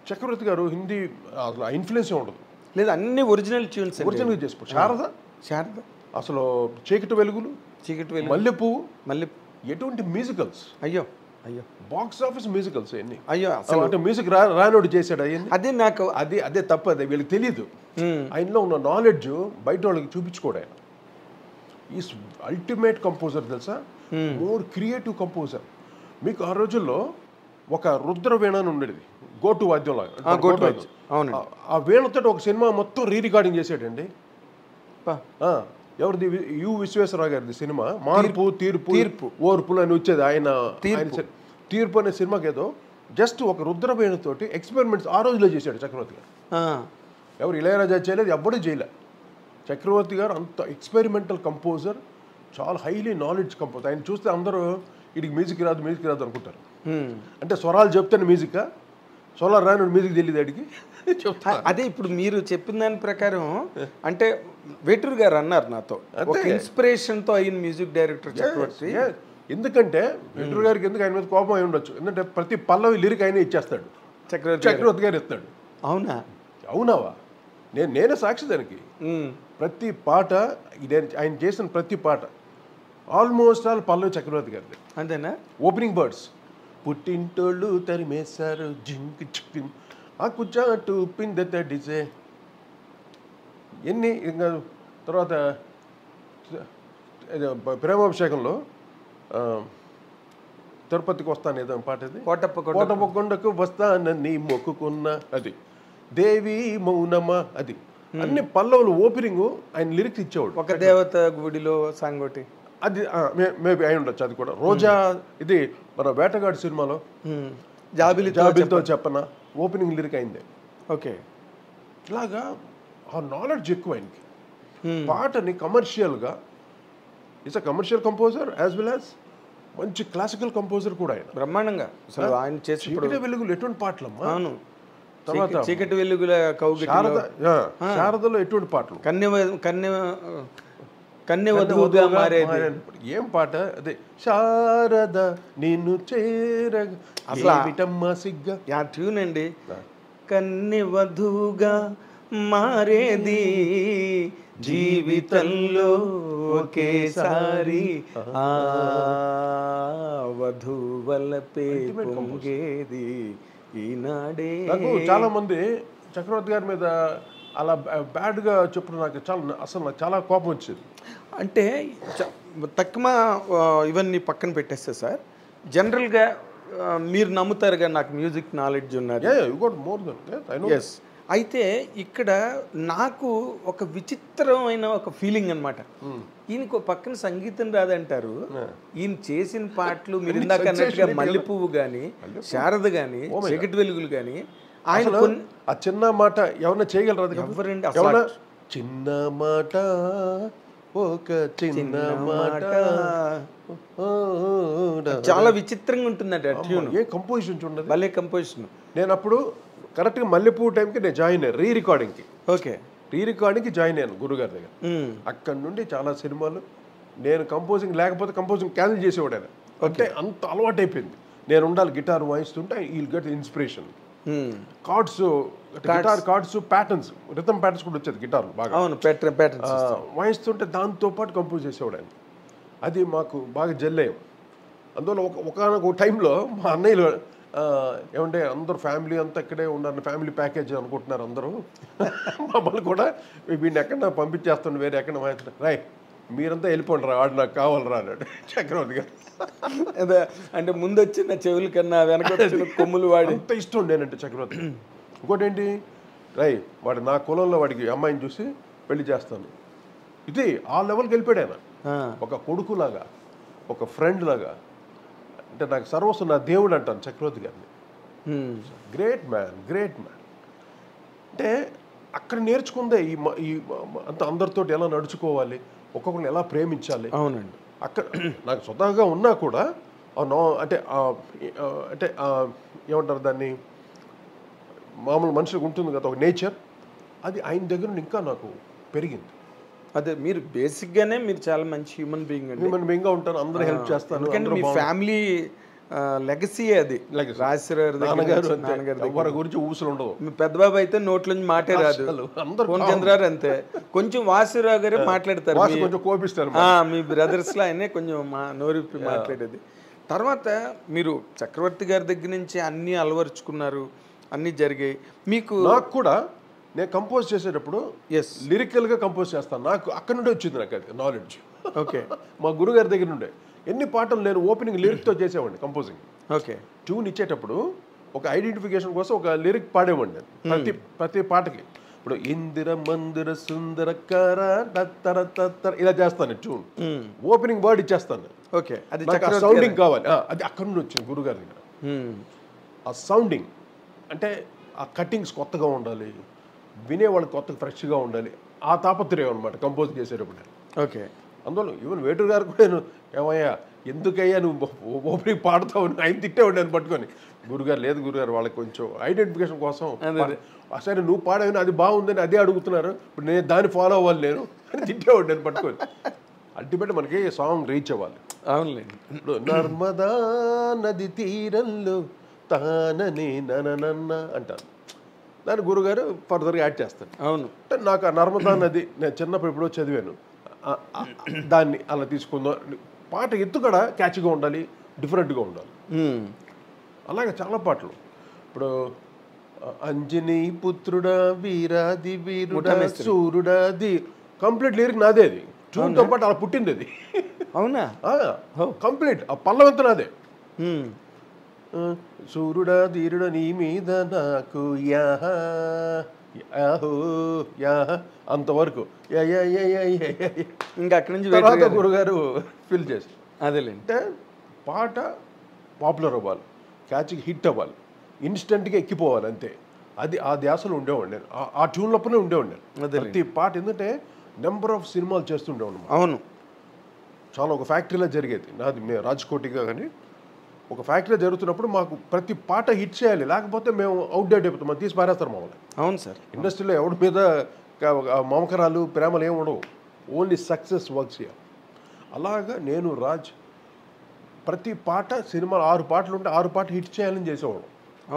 చక్రవర్తి గారు హిందీ అసలు ఇన్ఫ్లుయెన్స్ ఉండదు, లేదు, అన్ని ఒరిజినల్ ట్యూన్స్. ఒరిజినల్ చేసుకో. శారద అసలు చీకటి వెలుగులు, మల్లెపువ్వు, ఎటువంటి మ్యూజికల్స్. అయ్యో బాక్స్ ఆఫీస్ మ్యూజికల్స్ అన్ని. అయ్యో అసలు అంటే మ్యూజిక్ రానోడు చేశాడు అవన్నీ. అదే నాకు అదే తప్పు. అదే వీళ్ళకి తెలియదు. ఆయనలో ఉన్న నాలెడ్జ్ బయట వాళ్ళకి చూపించుకోడు. ఆయన ఈస్ అల్టిమేట్ కంపోజర్ తెలుసా, మోర్ క్రియేటివ్ కంపోజర్. మీకు ఆ రోజుల్లో ఒక రుద్రవీణ అని ఉండేది, గోటు వాద్యం లాగా. ఆ వీణతో ఒక సినిమా మొత్తం రికార్డింగ్ చేసాడండి. ఎవరిది? యు విశ్వేశ్వరరావు గారిది సినిమా మార్పు తీర్పు ఓర్పులు అని వచ్చేది. ఆయన తీర్పు అనే సినిమాకి ఏదో జస్ట్ ఒక రుద్రవీణతోటి ఎక్స్పెరిమెంట్స్ ఆ రోజులో చేశాడు చక్రవర్తి గారు. ఎవరు ఇళయరాజా చేయలేదు, ఎవ్వడూ చేయలే. చక్రవర్తి గారు అంత ఎక్స్పెరిమెంటల్ కంపోజర్, చాలా హైలీ నాలెడ్జ్ కంపోజర్. ఆయన చూస్తే అందరూ వీడికి మ్యూజిక్ రాదు అనుకుంటారు. అంటే స్వరాలు చెప్తాను మ్యూజిక్, స్వరాలు రాని మ్యూజిక్ తెలియదు అడిగి. అదే ఇప్పుడు మీరు చెప్పిన దాని ప్రకారం అంటే వేటూరు గారు అన్నారు నాతో, ఇన్స్పిరేషన్ తో అయిన మ్యూజిక్ డైరెక్టర్ చక్రవర్తి. ఎందుకంటే వేటూరు గారికి ఎందుకు ఆయన మీద కోపం అయి ఉండొచ్చు, ఎందుకంటే ప్రతి పల్లవి లిరిక్ ఆయన ఇచ్చేస్తాడు, చక్రవర్తి గారు ఇస్తాడు. అవునావా? నేనే సాక్షి దానికి. ప్రతి పాట ఆయన చేసిన ప్రతి పాట ఆల్మోస్ట్ ఆల్ పల్లవి చక్రవర్తి గారిది. అంతేనా? ఓపెనింగ్ బర్డ్స్, పుట్టింటోళ్ళు తరిమేశారు జింక్ చిక్కిన్ ఆకుచాటు పిందెడిసే ఎన్ని. ఇంకా తర్వాత ప్రేమాభిషేకంలో తిరుపతికి వస్తాను ఏదో పాట, ఇది కోటప్ప కొండకు వస్తానని మొక్కుకున్న, అది దేవి మౌనమా, అది అన్ని పల్లవులు ఓపెనింగ్ ఆయన లిరిక్స్ ఇచ్చేవాడు. ఒక దేవత గుడిలో సాంగ్ ఒకటి, అది మేబీ అయి ఉండొచ్చు. అది కూడా రోజా, ఇది మన వేటగాడు సినిమాలో జాబిలితో చెప్పనా ఓపెనింగ్ లిరిక్ అయింది. ఓకే. ఇలాగా ఆ నాలెడ్జ్ ఎక్కువ ఆయనకి. పాటని కమర్షియల్గా it's a commercial composer as well as మంచి క్లాసికల్ కంపోజర్ కూడా ఆయన. బ్రహ్మాండంగా అసలు ఆయన చేసి చీకటి వెలుగులు ఎటువంటి పాటలమ్మా. అవును. తర్వాత చీకటి వెలుగుల శారదలో ఎటువంటి పాటలు, కన్నెవధువుగా మారేది ఏం పాట అదే, శారద నిన్ను చేరగా అసలు సిగ్గా ఆ ట్యూన్ అండి. కన్నెవధువుగా మారేది జీవితంలో ఒకేసారి, ఆ వధువలపే పొంగేది ఈనాడే. చాలా మంది చక్రవర్తి గారి మీద అలా బ్యాడ్గా చెప్పడం నాకు చాలా కోపం వచ్చింది. అంటే తక్కువ ఇవన్నీ పక్కన పెట్టేస్తే సార్, జనరల్గా మీరు నమ్ముతారుగా నాకు మ్యూజిక్ నాలెడ్జ్ ఉన్నది. You got more than. Yes. అయితే ఇక్కడ నాకు ఒక విచిత్రమైన ఒక ఫీలింగ్ అనమాట. ఈయనకు పక్కన సంగీతం రాదంటారు, ఈయన చేసిన పాటలు మీరు ఇందాక అన్నట్టుగా మల్లెపువ్వు కానీ, శారద కానీ, చీకటి వెలుగులు కానీ, ఆయన ఆ చిన్న మాట ఎవరన్నా చేయగలరు? ఎవరండి ఎవరన్నా చిన్న మాట ఒక చిన్న మాట చాలా విచిత్రంగా ఉంటుందండి. ట్యూన్ ఏ కంపోజిషన్ ఉండదు, భలే కంపోజిషన్. నేను అప్పుడు కరెక్ట్గా మల్లెపువ్వు టైంకి నేను జాయిన్ అయ్యాను రీ రికార్డింగ్కి. ఓకే, రీ రికార్డింగ్కి జాయిన్ అయ్యాను గురుగారి దగ్గర. అక్కడ నుండి చాలా సినిమాలు నేను కంపోజింగ్ లేకపోతే కంపోజింగ్ క్యాన్సిల్ చేసేవాడు ఆయన. అంటే అంత అలవాటు అయిపోయింది. నేను ఉండాలి గిటార్ వాయిస్తుంటే ఈ get inspiration. Cards guitar cards patterns rhythm patterns కూడా వచ్చేది గిటార్ బాగా. అవును, ప్యాటర్న్స్ వాయిస్తుంటే దాంతో పాటు కంపోజ్ చేసేవాడు ఆయన. అది మాకు బాగా జల్లయ్యాం. అందువల్ల ఒకనొక టైంలో మా అన్నయ్యలు ఏమంటే అందరూ ఫ్యామిలీ అంతా ఇక్కడే ఉన్నారు, ఫ్యామిలీ ప్యాకేజ్ అనుకుంటున్నారు అందరూ. మమ్మల్ని కూడా వీడిని ఎక్కడ పంపించేస్తాను వేరే ఎక్కడ రాయ్ మీరంతా వెళ్ళిపోండి రా, ఆడు నాకు కావాలరా అన్నాడు చక్రవర్తి గారు. అదే అంటే ముందు వచ్చిన చెవుల కన్నా వెనక వచ్చిన కొమ్ములు వాడి అంత ఇష్టం నేనంటే చక్రవర్తి. ఇంకోటి ఏంటి, రై వాడు నా కులంలో వాడికి అమ్మాయిని చూసి పెళ్లి చేస్తాను, ఇది ఆ లెవెల్కి వెళ్ళిపోయాడు ఆయన. ఒక కొడుకులాగా, ఒక ఫ్రెండ్ లాగా, అంటే నాకు సర్వస్వం నా దేవుడు అంటాను చక్రవర్తి గారిని. Great man, great man. అంటే అక్కడ నేర్చుకుందే ఈ అంత అందరితో ఎలా నడుచుకోవాలి, ఒక్కొక్కరిని ఎలా ప్రేమించాలి. అవునండి. అక్కడ నాకు స్వతహాగా ఉన్నా కూడా అంటే అంటే ఏమంటారు దాన్ని, మామూలు మనుషులకు ఉంటుంది కదా ఒక నేచర్, అది ఆయన దగ్గర ఇంకా నాకు పెరిగింది. అదే మీరు బేసిక్గానే మీరు చాలా మంచి హ్యూమన్ బీయింగ్ అండి. హ్యూమన్ బీయింగ్గా ఉంటాను, అందరూ హెల్ప్ చేస్తాను. ఎందుకంటే మీ ఫ్యామిలీ లెగసీ అది. రాజశేఖర్ గురించి ఊసులు ఉండవు. మీ పెద్దబాబు అయితే నోట్లోంచి మాటే రాదు, చంద్రారు అంతే. కొంచెం వాసురావు గారే మాట్లాడతారు, కొంచెం కోపిస్తారు. మీ బ్రదర్స్ లో ఆయనే కొంచెం నోరిప్పి మాట్లాడేది. తర్వాత మీరు చక్రవర్తి గారి దగ్గర నుంచి అన్ని అలవరుచుకున్నారు, అన్ని జరిగాయి. మీకు నాకు కూడా నేను కంపోజ్ చేసేటప్పుడు లిరికల్గా కంపోజ్ చేస్తాను. నాకు అక్కడ నుండి వచ్చింది నాకు అది నాలెడ్జ్. ఓకే, మా గురుగారి దగ్గర నుండే ఎన్ని పాటలు నేను ఓపెనింగ్ లిరిక్తో చేసేవాడిని కంపోజింగ్. ఓకే, ట్యూన్ ఇచ్చేటప్పుడు ఒక ఐడెంటిఫికేషన్ కోసం ఒక లిరిక్ పాడేవాడిని ప్రతి పాటకి. ఇప్పుడు ఇందిర మందిర సుందర కర తత్తర ఇలా చేస్తాను ట్యూన్, ఓపెనింగ్ వర్డ్ ఇచ్చేస్తాను. ఓకే, అది సౌండింగ్ కావాలి, అది అక్కడ నుండి వచ్చింది గురుగారి దగ్గర. ఆ సౌండింగ్ అంటే ఆ కట్టింగ్స్ కొత్తగా ఉండాలి, వినేవాళ్ళు కొత్తగా ఫ్రెష్గా ఉండాలి, ఆ తాపత్రయం అనమాట కంపోజ్ చేసేటప్పుడు. ఓకే, అందువల్ల ఈవెన్ వేటూరు గారు కూడా నేను ఏమయ్యా ఎందుకయ్యా నువ్వు ఓపెనింగ్ పాడుతావు, ఆయన తిట్టేవాడు నేను పట్టుకొని. గురుగారు లేదు గురుగారు, వాళ్ళకి కొంచెం ఐడెంటిఫికేషన్ కోసం సరే నువ్వు పాడేవని అది బాగుందని అదే అడుగుతున్నారు, ఇప్పుడు నేను దాన్ని ఫాలో అవ్వాలి నేను అని తిట్టేవాడు నేను పట్టుకొని. అల్టిమేట్ మనకి సాంగ్ రీచ్ అవ్వాలి. అవునులేండి. ఇప్పుడు నర్మదా నది తీరంలో తాననే నన్న అంటాను, దాన్ని గురుగారు ఫర్దర్గా యాడ్ చేస్తాను. అవును, అంటే నాకు ఆ నర్మదా నది నేను చిన్నప్పుడు ఎప్పుడో చదివాను, దాన్ని అలా తీసుకుందాం. పాట ఎత్తుకడ క్యాచ్గా ఉండాలి, డిఫరెంట్గా ఉండాలి. అలాగే చాలా పాటలు. ఇప్పుడు అంజనీ పుత్రుడా వీరాది వీరుడా సూర్యుడా ది కంప్లీట్ లిరిక్ నాదే, అది ట్యూన్తో పాటు అలా పుట్టింది అది. అవునా? కంప్లీట్ ఆ పల్లవంతా నాదే. సూర్యుడా ధీరుడా నీ మీద నాకు యాహో యాహ అంతవరకు ఇంకా అక్కడి నుంచి తర్వాత గురుగారు ఫిల్ చేసి. అదేలే, అంటే పాట పాపులర్ అవ్వాలి, క్యాచ్కి హిట్ అవ్వాలి, ఇన్స్టెంట్గా ఎక్కిపోవాలి అంతే. అది ఆ ధ్యాసలో ఉండేవాడు నేను, ఆ ట్యూన్ లోపలనే ఉండేవాడు నేను ప్రతి పాట. ఎందుకంటే నెంబర్ ఆఫ్ సినిమాలు చేస్తుండేవాడు. అవును, చాలా ఒక ఫ్యాక్టరీలో జరిగేది నాది, మేము రాజ్కోటిగా కానీ ఒక ఫ్యాక్టరీ జరుగుతున్నప్పుడు మాకు ప్రతి పాట హిట్ చేయాలి, లేకపోతే మేము అవుట్డేట్ అయిపోతాం, మనం తీసి పారేస్తారు మమ్మల్ని. అవును సార్, ఇండస్ట్రీలో ఎవరి మీద మమకరాలు ప్రేమలు ఏమి ఉండవు, ఓన్లీ సక్సెస్ వర్క్స్ చేయాలి. అలాగా నేను రాజ్ ప్రతి పాట సినిమాలు 6 పాటలు ఉంటే 6 పాటలు హిట్ చేయాలని చేసేవాడు.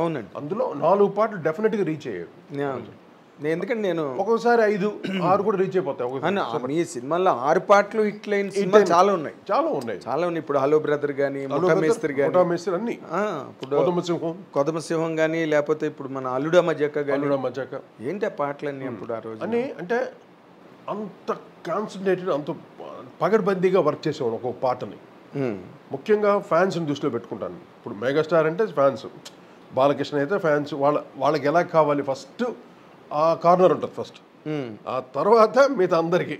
అవునండి, అందులో 4 పాటలు డెఫినెట్గా రీచ్ అయ్యాయి. ఎందుకంటే నేను ఒక్కొక్కసారి 5, 6 కూడా రీచ్ అయిపోతాయి. మీ సినిమాలో 6 పాటలు హిట్ లైన్ సినిమాలు చాలా ఉన్నాయి, చాలా ఉన్నాయి. ఇప్పుడు హలో బ్రదర్ కానీ, ముఠామేస్త్రి కానీ, అన్ని, ఇప్పుడు కొదమసింహం కానీ, లేకపోతే ఇప్పుడు మన అల్లుడా మజాక కానీ, మజాక ఏంటి ఆ పాటలన్నీ అప్పుడు ఆ రోజు అని. అంటే అంత కాన్సన్ట్రేటెడ్, అంత పగడ్బందీగా వర్క్ చేసేవాడు ఒక్కొక్క పాటని. ముఖ్యంగా ఫ్యాన్స్ని దృష్టిలో పెట్టుకుంటాను. ఇప్పుడు మెగాస్టార్ అంటే ఫ్యాన్స్, బాలకృష్ణ అయితే ఫ్యాన్స్, వాళ్ళకి ఎలా కావాలి ఫస్ట్ ఆ కార్నర్ ఉంటుంది ఫస్ట్, ఆ తర్వాత మిగతా అందరికీ,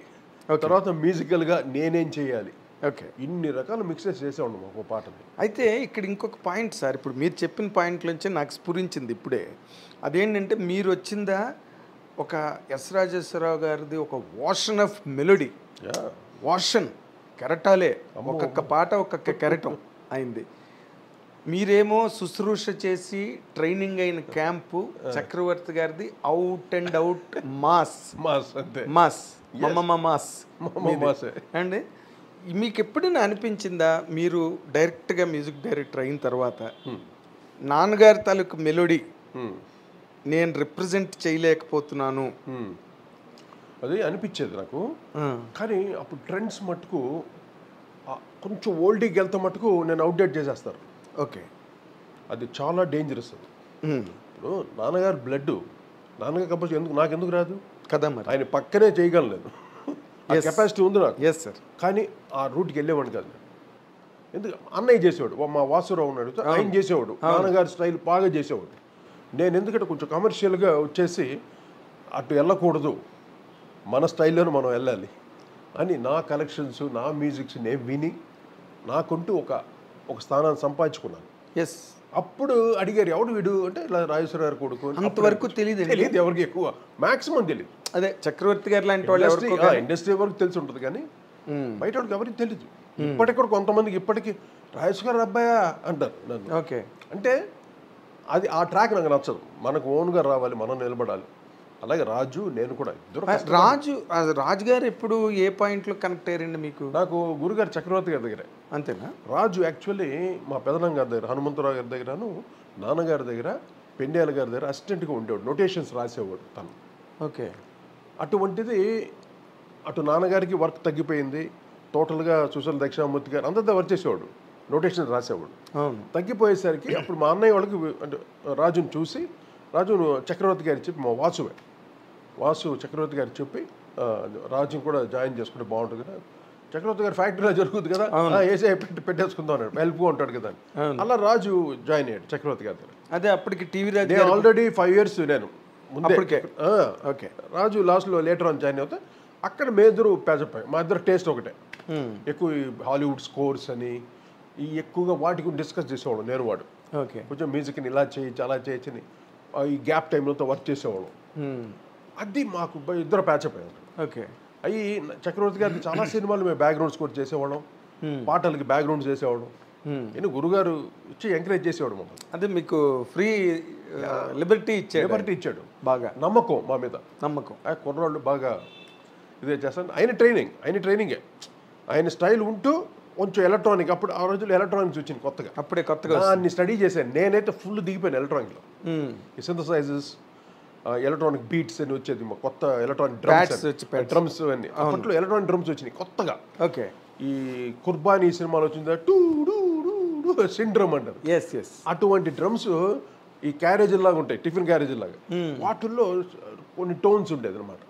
తర్వాత మ్యూజికల్గా నేనేం చేయాలి, ఓకే, ఇన్ని రకాల మిక్సెస్ చేసేవాడు ఒక పాటని. అయితే ఇక్కడ ఇంకొక పాయింట్ సార్, ఇప్పుడు మీరు చెప్పిన పాయింట్ నుంచి నాకు స్ఫురించింది ఇప్పుడే. అదేంటంటే మీరు వచ్చిందా ఒక ఎస్ రాజేశ్వరరావు గారిది ఒక వాషన్ ఆఫ్ మెలోడీ, వాషన్ కెరటాలే, ఒక్కొక్క పాట ఒక్కొక్క కెరటం అయింది. మీరేమో శుశ్రూష చేసి ట్రైనింగ్ అయిన క్యాంపు చక్రవర్తి గారిది అవుట్ అండ్ అవుట్ మాస్ అంతే, మాస్ మాస్ మాస్ అండి. మీకు ఎప్పుడైనా అనిపించిందా మీరు డైరెక్ట్గా మ్యూజిక్ డైరెక్టర్ అయిన తర్వాత నాన్నగారి తాలూకు మెలోడీ నేను రిప్రజెంట్ చేయలేకపోతున్నాను? అది అనిపించేది నాకు. కానీ అప్పుడు ట్రెండ్స్ మటుకు కొంచెం ఓల్డీకి వెళ్తే మటుకు నేను అవుట్డేట్ చేసేస్తారు. ఓకే, అది చాలా డేంజరస్. అది ఇప్పుడు నాన్నగారు బ్లడ్, నాన్నగారు కంపోజ్ నాకెందుకు రాదు కదా, మరి ఆయన పక్కనే చేయగలను, కెపాసిటీ ఉంది నాకు. Yes sir. కానీ ఆ రూట్కి వెళ్ళేవాడిని కాదు. ఎందుకు అన్నయ్య చేసేవాడు, మా వాసురావు ఉన్నాడు, ఆయన చేసేవాడు, నాన్నగారి స్టైల్ బాగా చేసేవాడు. నేను ఎందుకంటే కొంచెం కమర్షియల్గా వచ్చేసి అటు వెళ్ళకూడదు, మన స్టైల్లోనే మనం వెళ్ళాలి అని నా కలెక్షన్స్, నా మ్యూజిక్స్ నేను విని నాకుంటూ ఒక స్థానాన్ని సంపాదించుకున్నాను. ఎస్. అప్పుడు అడిగారు ఎవడు వీడు అంటే, ఇలా రాజేశ్వర గారు కొడుకు. అంతవరకు తెలియదు ఎవరికి, ఎక్కువ మ్యాక్సిమం తెలియదు. అదే చక్రవర్తి గారు లాంటి వాళ్ళు ఇండస్ట్రీ వరకు తెలిసి ఉంటుంది, కానీ బయట వాళ్ళకి ఎవరికి తెలియదు. ఇప్పటికి కొంతమందికి ఇప్పటికీ రాజేశ్వర గారు అబ్బాయా అంటారు నన్ను. ఓకే, అంటే అది ఆ ట్రాక్ నాకు నచ్చదు. మనకు ఓన్గా రావాలి, మనం నిలబడాలి. అలాగే రాజు, నేను కూడా ఇద్దరు. రాజు గారు ఎప్పుడు ఏ పాయింట్లో కనెక్ట్ అయ్యారండి మీకు? నాకు గురుగారు చక్రవర్తి గారి దగ్గర. అంతేనా? రాజు యాక్చువల్లీ మా పెదనాన్న గారి దగ్గర, హనుమంతరావు గారి దగ్గరను, నాన్నగారి దగ్గర, పెండ్యాల గారి దగ్గర అసిస్టెంట్గా ఉండేవాడు, నోటేషన్స్ రాసేవాడు తను. ఓకే. అటువంటిది అటు నాన్నగారికి వర్క్ తగ్గిపోయింది టోటల్గా. సుశీల దక్షిణామూర్తి గారు అందరితో వర్క్ చేసేవాడు, నోటేషన్ రాసేవాడు. తగ్గిపోయేసరికి అప్పుడు మా అన్నయ్య వాళ్ళకి అంటే రాజుని చూసి, రాజును చక్రవర్తి గారికి చెప్పి, మా వాసు చక్రవర్తి గారికి చెప్పి రాజుని కూడా జాయిన్ చేసుకుంటే బాగుంటుంది కదా, చక్రవర్తి గారి ఫ్యాక్టరీలో జరుగుతుంది కదా, వేసే పెట్టేసుకుందాం అన్నాడు, హెల్ప్గా ఉంటాడు కదా. అలా రాజు జాయిన్ అయ్యాడు చక్రవర్తి గారి దగ్గర. అదే అప్పటికి టీవీ రాజు ఆల్రెడీ 5 years నేను ముందే. ఓకే. రాజు లాస్ట్లో లేటర్ ఆన్ జాయిన్ అవుతే అక్కడ మీ ఇద్దరు ప్యాచప్ అయ్యాయి. మా ఇద్దరు టేస్ట్ ఒకటే, ఎక్కువ హాలీవుడ్ స్కోర్స్ అని ఈ ఎక్కువగా వాటి గురించి డిస్కస్ చేసేవాడు నేను వాడు. ఓకే. కొంచెం మ్యూజిక్ని ఇలా చేయొచ్చు అలా చేయొచ్చు అని ఈ గ్యాప్ టైంలో వర్క్ చేసేవాడు. అది మాకు ఇద్దరు ప్యాచప్ అయ్యారు. ఓకే. అవి చక్రవర్తి గారికి చాలా సినిమాలు మేము బ్యాక్గ్రౌండ్ స్కోర్ చేసేవాళ్ళం, పాటలకి బ్యాక్గ్రౌండ్ చేసేవాడు. నేను గురుగారు ఇచ్చి ఎంకరేజ్ చేసేవాడు మమ్మల్ని. అదే మీకు ఫ్రీ లిబర్టీ ఇచ్చాడు. బాగా నమ్మకం మా మీద, నమ్మకం. కుర్రాళ్ళు బాగా ఇదే చేస్తాను. ఆయన ట్రైనింగే, ఆయన స్టైల్ ఉంటూ కొంచెం ఎలక్ట్రానిక్. అప్పుడు ఆ రోజుల్లో ఎలక్ట్రానిక్స్ వచ్చింది కొత్తగా దాన్ని స్టడీ చేశాను. నేనైతే ఫుల్ దిగిపోయాను ఎలక్ట్రానిక్లో. ఈ సింథసైజర్స్, ఎలక్ట్రానిక్ బీట్స్ అని వచ్చేది, కొత్త ఎలక్ట్రానిక్ డ్రమ్స్ అన్ని. అప్పట్లో ఎలక్ట్రానిక్ డ్రమ్స్ వచ్చినాయి కొత్తగా. ఓకే. ఈ కుర్బానీ సినిమాలో వచ్చిందా to do do do syndrome అంటారు. అటువంటి డ్రమ్స్ ఈ క్యారేజీల లాగా ఉంటాయి, టిఫిన్ క్యారేజీల లాగా. వాటిల్లో కొన్ని టోన్స్ ఉండేది అనమాట.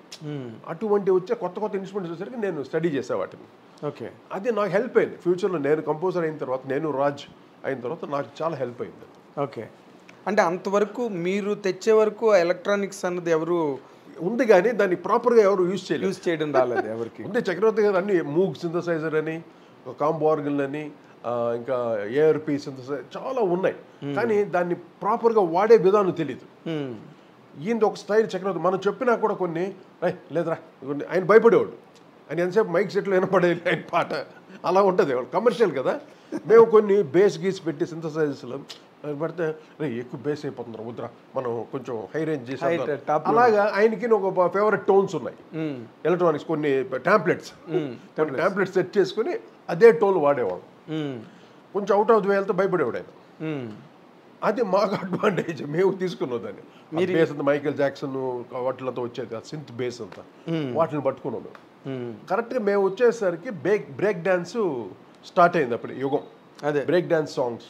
అటువంటి వచ్చే కొత్త ఇన్స్ట్రుమెంట్స్ వచ్చేసరికి నేను స్టడీ చేసే వాటిని. ఓకే. అది నాకు హెల్ప్ అయింది. ఫ్యూచర్లో నేను కంపోజర్ అయిన తర్వాత, నేను రాజ్ అయిన తర్వాత నాకు చాలా హెల్ప్ అయింది. ఓకే. అంటే అంతవరకు మీరు తెచ్చే వరకు ఎలక్ట్రానిక్స్ అన్నది ఎవరు ఉంది, కానీ దాన్ని ప్రాపర్గా ఎవరు యూజ్ చేయడం రాలేదు ఎవరికి. అంటే చక్రవర్తి గారు అన్ని మూగ్ సింథసైజర్ అని, కాంబో ఆర్గన్ అని, ఇంకా ఏఆర్పి సింథసైజర్ చాలా ఉన్నాయి, కానీ దాన్ని ప్రాపర్గా వాడే విధానం తెలియదు. ఈయన ఒక స్టైల్ చక్రవర్తి మనం చెప్పినా కూడా కొన్ని లేదురా ఆయన భయపడేవాడు. ఆయన ఎంతసేపు మైక్ సెట్లో వినపడేది ఆయన పాట అలా ఉంటుంది. కమర్షియల్ కదా. మేము కొన్ని బేస్ గీసి పెట్టి సింథసైజర్స్లో పడితే ఎక్కువ బేస్ అయిపోతున్నారు, వద్దురా మనం కొంచెం హై రేంజ్ చేసి. అలాగా ఆయనకి ఒక ఫేవరెట్ టోన్స్ ఉన్నాయి ఎలక్ట్రానిక్స్, కొన్ని ట్యాంప్లెట్స్ సెట్ చేసుకుని అదే టోన్ వాడేవాడు. కొంచెం అవుట్ ఆఫ్ ది వే వెళ్తే భయపడేవాడు ఆయన. అది మాకు అడ్వాంటేజ్, మేము తీసుకున్నాం దాన్ని. బేస్ అంతా మైకేల్ జాక్సన్ వాటిలతో వచ్చేది, ఆ సింత్ బేస్ అంతా వాటిని పట్టుకున్నాం మేము. కరెక్ట్గా మేము వచ్చేసరికి బ్రేక్ డ్యాన్స్ స్టార్ట్ అయింది అప్పుడు యుగం. అదే బ్రేక్ డ్యాన్స్ సాంగ్స్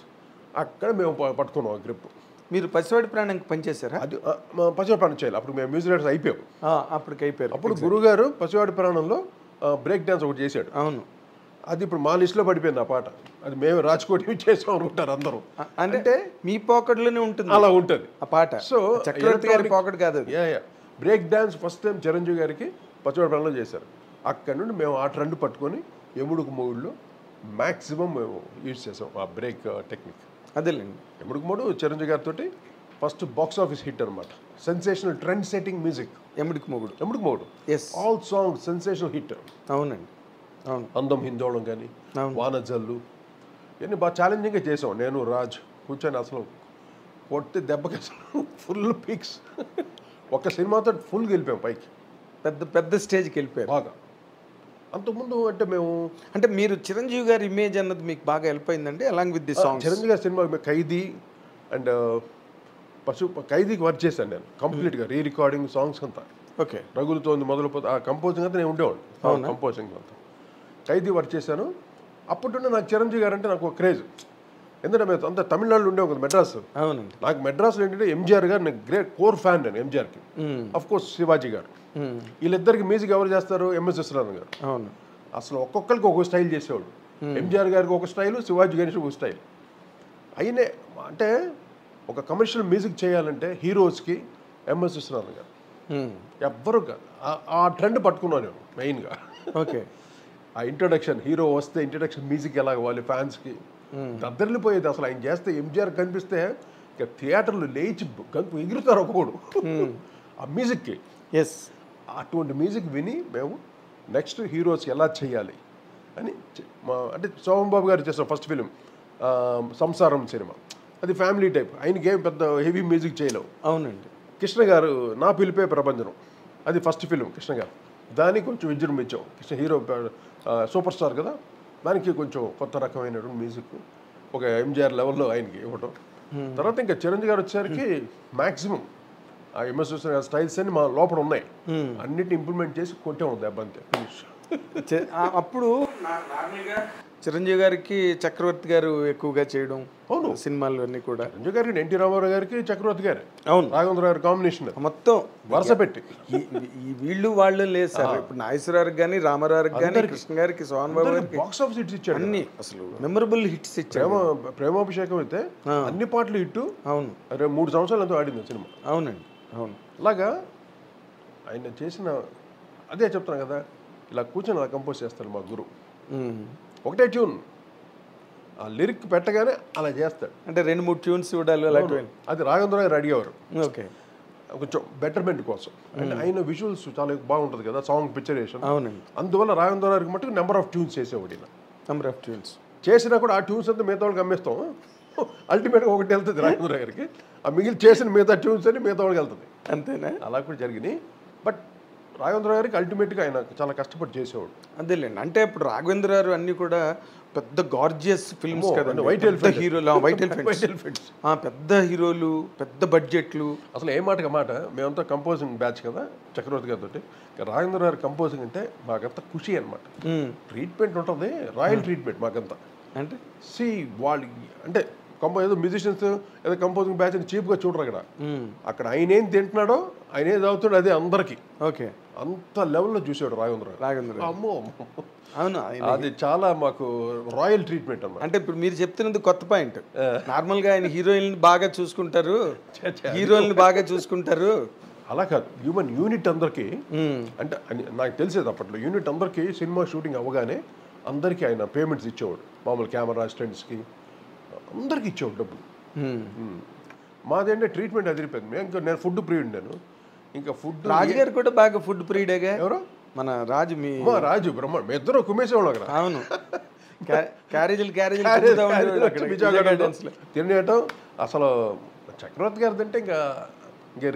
అక్కడ మేము పట్టుకున్నాం గ్రిప్. మీరు పసివాడి ప్రాణానికి పనిచేశారా? అది పసివాడి ప్రాణం చేయాలి. అప్పుడు మేము మ్యూజిక్ డైరెక్టర్స్ అయిపోయాం. అప్పటికి అయిపోయారు. అప్పుడు గురుగారు పసివాడి ప్రాణంలో బ్రేక్ డ్యాన్స్ ఒకటి చేశాడు. అవును. అది ఇప్పుడు మా లిస్ట్లో పడిపోయింది ఆ పాట. అది మేము రాజ్కోట్ చేసాం అనుకుంటారు అందరూ. అంటే మీ పాకెట్లోనే ఉంటుంది, అలా ఉంటుంది ఆ పాట. సో చక్రవర్తి గారి పాకెట్ కాదు. Break dance first time Chiranjeevi గారికి పచ్చవాడపల్లిలో చేశారు. అక్కడ నుండి మేము ఆ ట్రెండ్ పట్టుకొని ఎముడుకు మూడులో మ్యాక్సిమం మేము యూజ్ చేసాం ఆ బ్రేక్ టెక్నిక్. అదేలేండి. ఎముడుకు మూడు చిరంజీవి గారితో ఫస్ట్ బాక్స్ ఆఫీస్ హిట్ అనమాట. Sensational trend setting music Yamudiki Mogudu. ఎముడుకు మూడు yes, all song sensational hit. అవునండి, అవును. అందం హిందోళం కానీ వానజల్లు ఇవన్నీ బాగా ఛాలెంజింగ్గా చేసాం. నేను రాజ్ కూర్చొని అసలు కొట్టి దెబ్బకి అసలు ఫుల్ పీక్స్. ఒక సినిమాతో ఫుల్ గెలిపాం పైకి, పెద్ద పెద్ద స్టేజ్కి వెళ్ళిపోయారు బాగా. అంతకుముందు అంటే మేము అంటే మీరు చిరంజీవి గారి ఇమేజ్ అన్నది మీకు బాగా హెల్ప్ అయిందండి along with the song. Chiranjeevi గారి సినిమా ఖైదీ అండ్ ఖైదీకి వర్క్ చేశాను నేను కంప్లీట్గా, రీ రికార్డింగ్ సాంగ్స్ అంతా. ఓకే. రగులుతోంది మొదలుపోతే ఆ కంపోజింగ్ అంతా నేను ఉండేవాడు. కంపోజింగ్ అంతా ఖైదీ వర్క్ చేశాను. అప్పటి నాకు చిరంజీవి గారు అంటే నాకు ఒక క్రేజ్. ఎందుకంటే మేము అంతా తమిళనాడులో ఉండేవాం కదా, మెడ్రాస్. అవునండి. నాకు మెడ్రాస్లో ఏంటంటే ఎంజీఆర్ గారు నేను గ్రేట్ కోర్ ఫ్యాన్. నేను ఎంజీఆర్కి, అఫ్ కోర్స్ శివాజీ గారు. వీళ్ళిద్దరికి మ్యూజిక్ ఎవరు చేస్తారు? ఎంఎస్ విశ్వనాథన్ గారు. అవును. అసలు ఒక్కొక్కరికి ఒక్కొక్క స్టైల్ చేసేవాడు. ఎంజీఆర్ గారికి ఒక స్టైల్, శివాజీ గారికి ఒక స్టైల్. అయినే అంటే ఒక కమర్షియల్ మ్యూజిక్ చేయాలంటే హీరోస్కి ఎంఎస్ విశ్వనాథన్ గారు ఎవ్వరు ఆ ట్రెండ్ పట్టుకున్నాను నేను మెయిన్గా. ఓకే. ఆ ఇంట్రొడక్షన్, హీరో వస్తే ఇంట్రొడక్షన్ మ్యూజిక్ ఎలా కావాలి ఫ్యాన్స్కి దద్దరిల్లిపోయేది. అసలు ఆయన చేస్తే ఎంజీఆర్ కనిపిస్తే ఇక థియేటర్లు లేచి గంపు ఎగురుతారు ఒక్కొక్కడు ఆ మ్యూజిక్కి. ఎస్. అటువంటి మ్యూజిక్ విని మేము నెక్స్ట్ హీరోస్ ఎలా చేయాలి అని అంటే సోమన్ బాబు గారు చేస్తాం ఫస్ట్ ఫిలిం సంసారం సినిమా. అది ఫ్యామిలీ టైప్, ఆయనకి ఏం పెద్ద హెవీ మ్యూజిక్ చేయలేవు. అవునండి. కృష్ణ గారు నా పిలిపే ప్రపంచం, అది ఫస్ట్ ఫిలిం కృష్ణ గారు. దానికి కొంచెం విజృంభించాం. కృష్ణ హీరో సూపర్ స్టార్ కదా, దానికి కొంచెం కొత్త రకమైన మ్యూజిక్ ఒక ఎంజీఆర్ లెవెల్లో ఆయనకి ఇవ్వటం. తర్వాత ఇంకా చిరంజీవి గారు వచ్చేసరికి మ్యాక్సిమం ఆ ఎంఎస్ విశ్వనాథన్ స్టైల్స్ అన్ని మా లోపల ఉన్నాయి, అన్నిటిని ఇంప్లిమెంట్ చేసి కొట్టాము దెబ్బ అంతే ఫినిష్. అప్పుడు నార్మల్గా చిరంజీవి గారికి చక్రవర్తి గారు ఎక్కువగా చేయడం అవును సినిమాలు అన్నీ కూడా. చిరంజీవి గారికి ఎన్టీ రామారావు గారికి చక్రవర్తి గారు, అవును, రాఘవేంద్ర గారి కాంబినేషన్ మొత్తం వరుస పెట్టి. వీళ్ళు వాళ్ళు లేదు సార్. ఇప్పుడు నాగేశ్వరరావు కానీ, రామారావు కానీ, కృష్ణ గారికి, సోహన్ బాబు గారికి బాక్స్ ఆఫీస్ హిట్స్ ఇచ్చాడు. అన్ని అసలు మెమరబుల్ హిట్స్ ఇచ్చాడు. ప్రేమాభిషేకం అయితే అన్ని పాటలు హిట్. అవును. 3 సంవత్సరాలు ఎంతో ఆడింది సినిమా. అవునండి, అవును. అలాగా ఆయన చేసిన అదే చెప్తాను కదా, ఇలా కూర్చొని అలా కంపోజ్ చేస్తాడు మా గురువు. ఒకటే ట్యూన్, ఆ లిరిక్ పెట్టగానే అలా చేస్తాడు. అంటే 2-3 ట్యూన్స్ చూడాలి అలాంటివి. అది రాఘవేంద్ర గారు అడిగేవారు. ఓకే. కొంచెం బెటర్మెంట్ కోసం. అంటే ఆయన విజువల్స్ చాలా బాగుంటుంది కదా, సాంగ్ పిక్చరేషన్. అవునండి. అందువల్ల రాఘవేంద్ర గారికి మటుకు నెంబర్ ఆఫ్ ట్యూన్స్ చేసేవాడు. నెంబర్ ఆఫ్ ట్యూన్స్ చేసినా కూడా ఆ ట్యూన్స్ అంతా మిగతా వాళ్ళకి అమ్మేస్తాం. అల్టిమేట్గా ఒకటి వెళ్తుంది రాఘవేంద్ర గారికి, ఆ మిగిలి చేసిన మిగతా ట్యూన్స్ అని మిగతా వాళ్ళకి వెళ్తుంది. అంతేనా? అలా కూడా జరిగినాయి. బట్ రాఘవేంద్ర గారికి అల్టిమేట్గా ఆయన చాలా కష్టపడి చేసేవాడు. అదేలేండి. అంటే ఇప్పుడు రాఘవేంద్ర గారు అన్ని కూడా పెద్ద గార్జియస్ ఫిల్మ్స్ కదండి. వైట్ హీరోలు, వైట్ ఎలిఫెంట్స్, పెద్ద హీరోలు, పెద్ద బడ్జెట్లు. అసలు ఏ మాటకి మాట, మేమంతా కంపోజింగ్ బ్యాచ్ కదా చక్రవర్తి గారితో. రాఘవేంద్ర గారి కంపోజింగ్ అంటే మాకంతా ఖుషి అనమాట. ట్రీట్మెంట్ ఉంటుంది, రాయల్ ట్రీట్మెంట్ మాకంతా. అంటే వాళ్ళు అంటే ఏదో మ్యూజిషియన్స్ ఏదో కంపోజింగ్ బ్యాచ్ అని చీప్గా చూడరు. అక్కడ ఆయన ఏం తింటున్నాడో, ఆయన ఏది అవుతాడో అదే అందరికి. ఓకే. అంత లెవెల్లో చూసాడు రాఘవేంద్ర. అమ్మో, అవును. అది చాలా మాకు రాయల్ ట్రీట్మెంట్ అన్నమాట. అంటే ఇప్పుడు మీరు చెప్తున్నది కొత్త పాయింట్. నార్మల్గా ఆయన హీరోయిన్ బాగా చూసుకుంటారు, హీరోయిన్ బాగా చూసుకుంటారు. అలా కాదు, హ్యూమన్ యూనిట్ అందరికి. అంటే నాకు తెలిసేది అప్పట్లో యూనిట్ అందరికి సినిమా షూటింగ్ అవ్వగానే అందరికీ ఆయన పేమెంట్స్ ఇచ్చేవాడు. మామూలు కెమెరా అసిస్టెంట్స్కి అందరికి ఇచ్చేవాడు డబ్బులు. మాదేంటే ట్రీట్మెంట్ అదిరిపోయింది. ఇంకా నేను ఫుడ్ ప్రియుడు. నేను ఇంకా ఫుడ్. రాజుగారు కూడా బాగా ఫుడ్ ప్రియుడేగా. ఎవరు? మన రాజు. రాజు బ్రహ్మాండ. మీ ఇద్దరు కుమ్మేసేవాళ్ళు అక్కడ. అవును. క్యారేజీలు తినేయటం. అసలు చక్రవర్తి గారి అంటే ఇంకా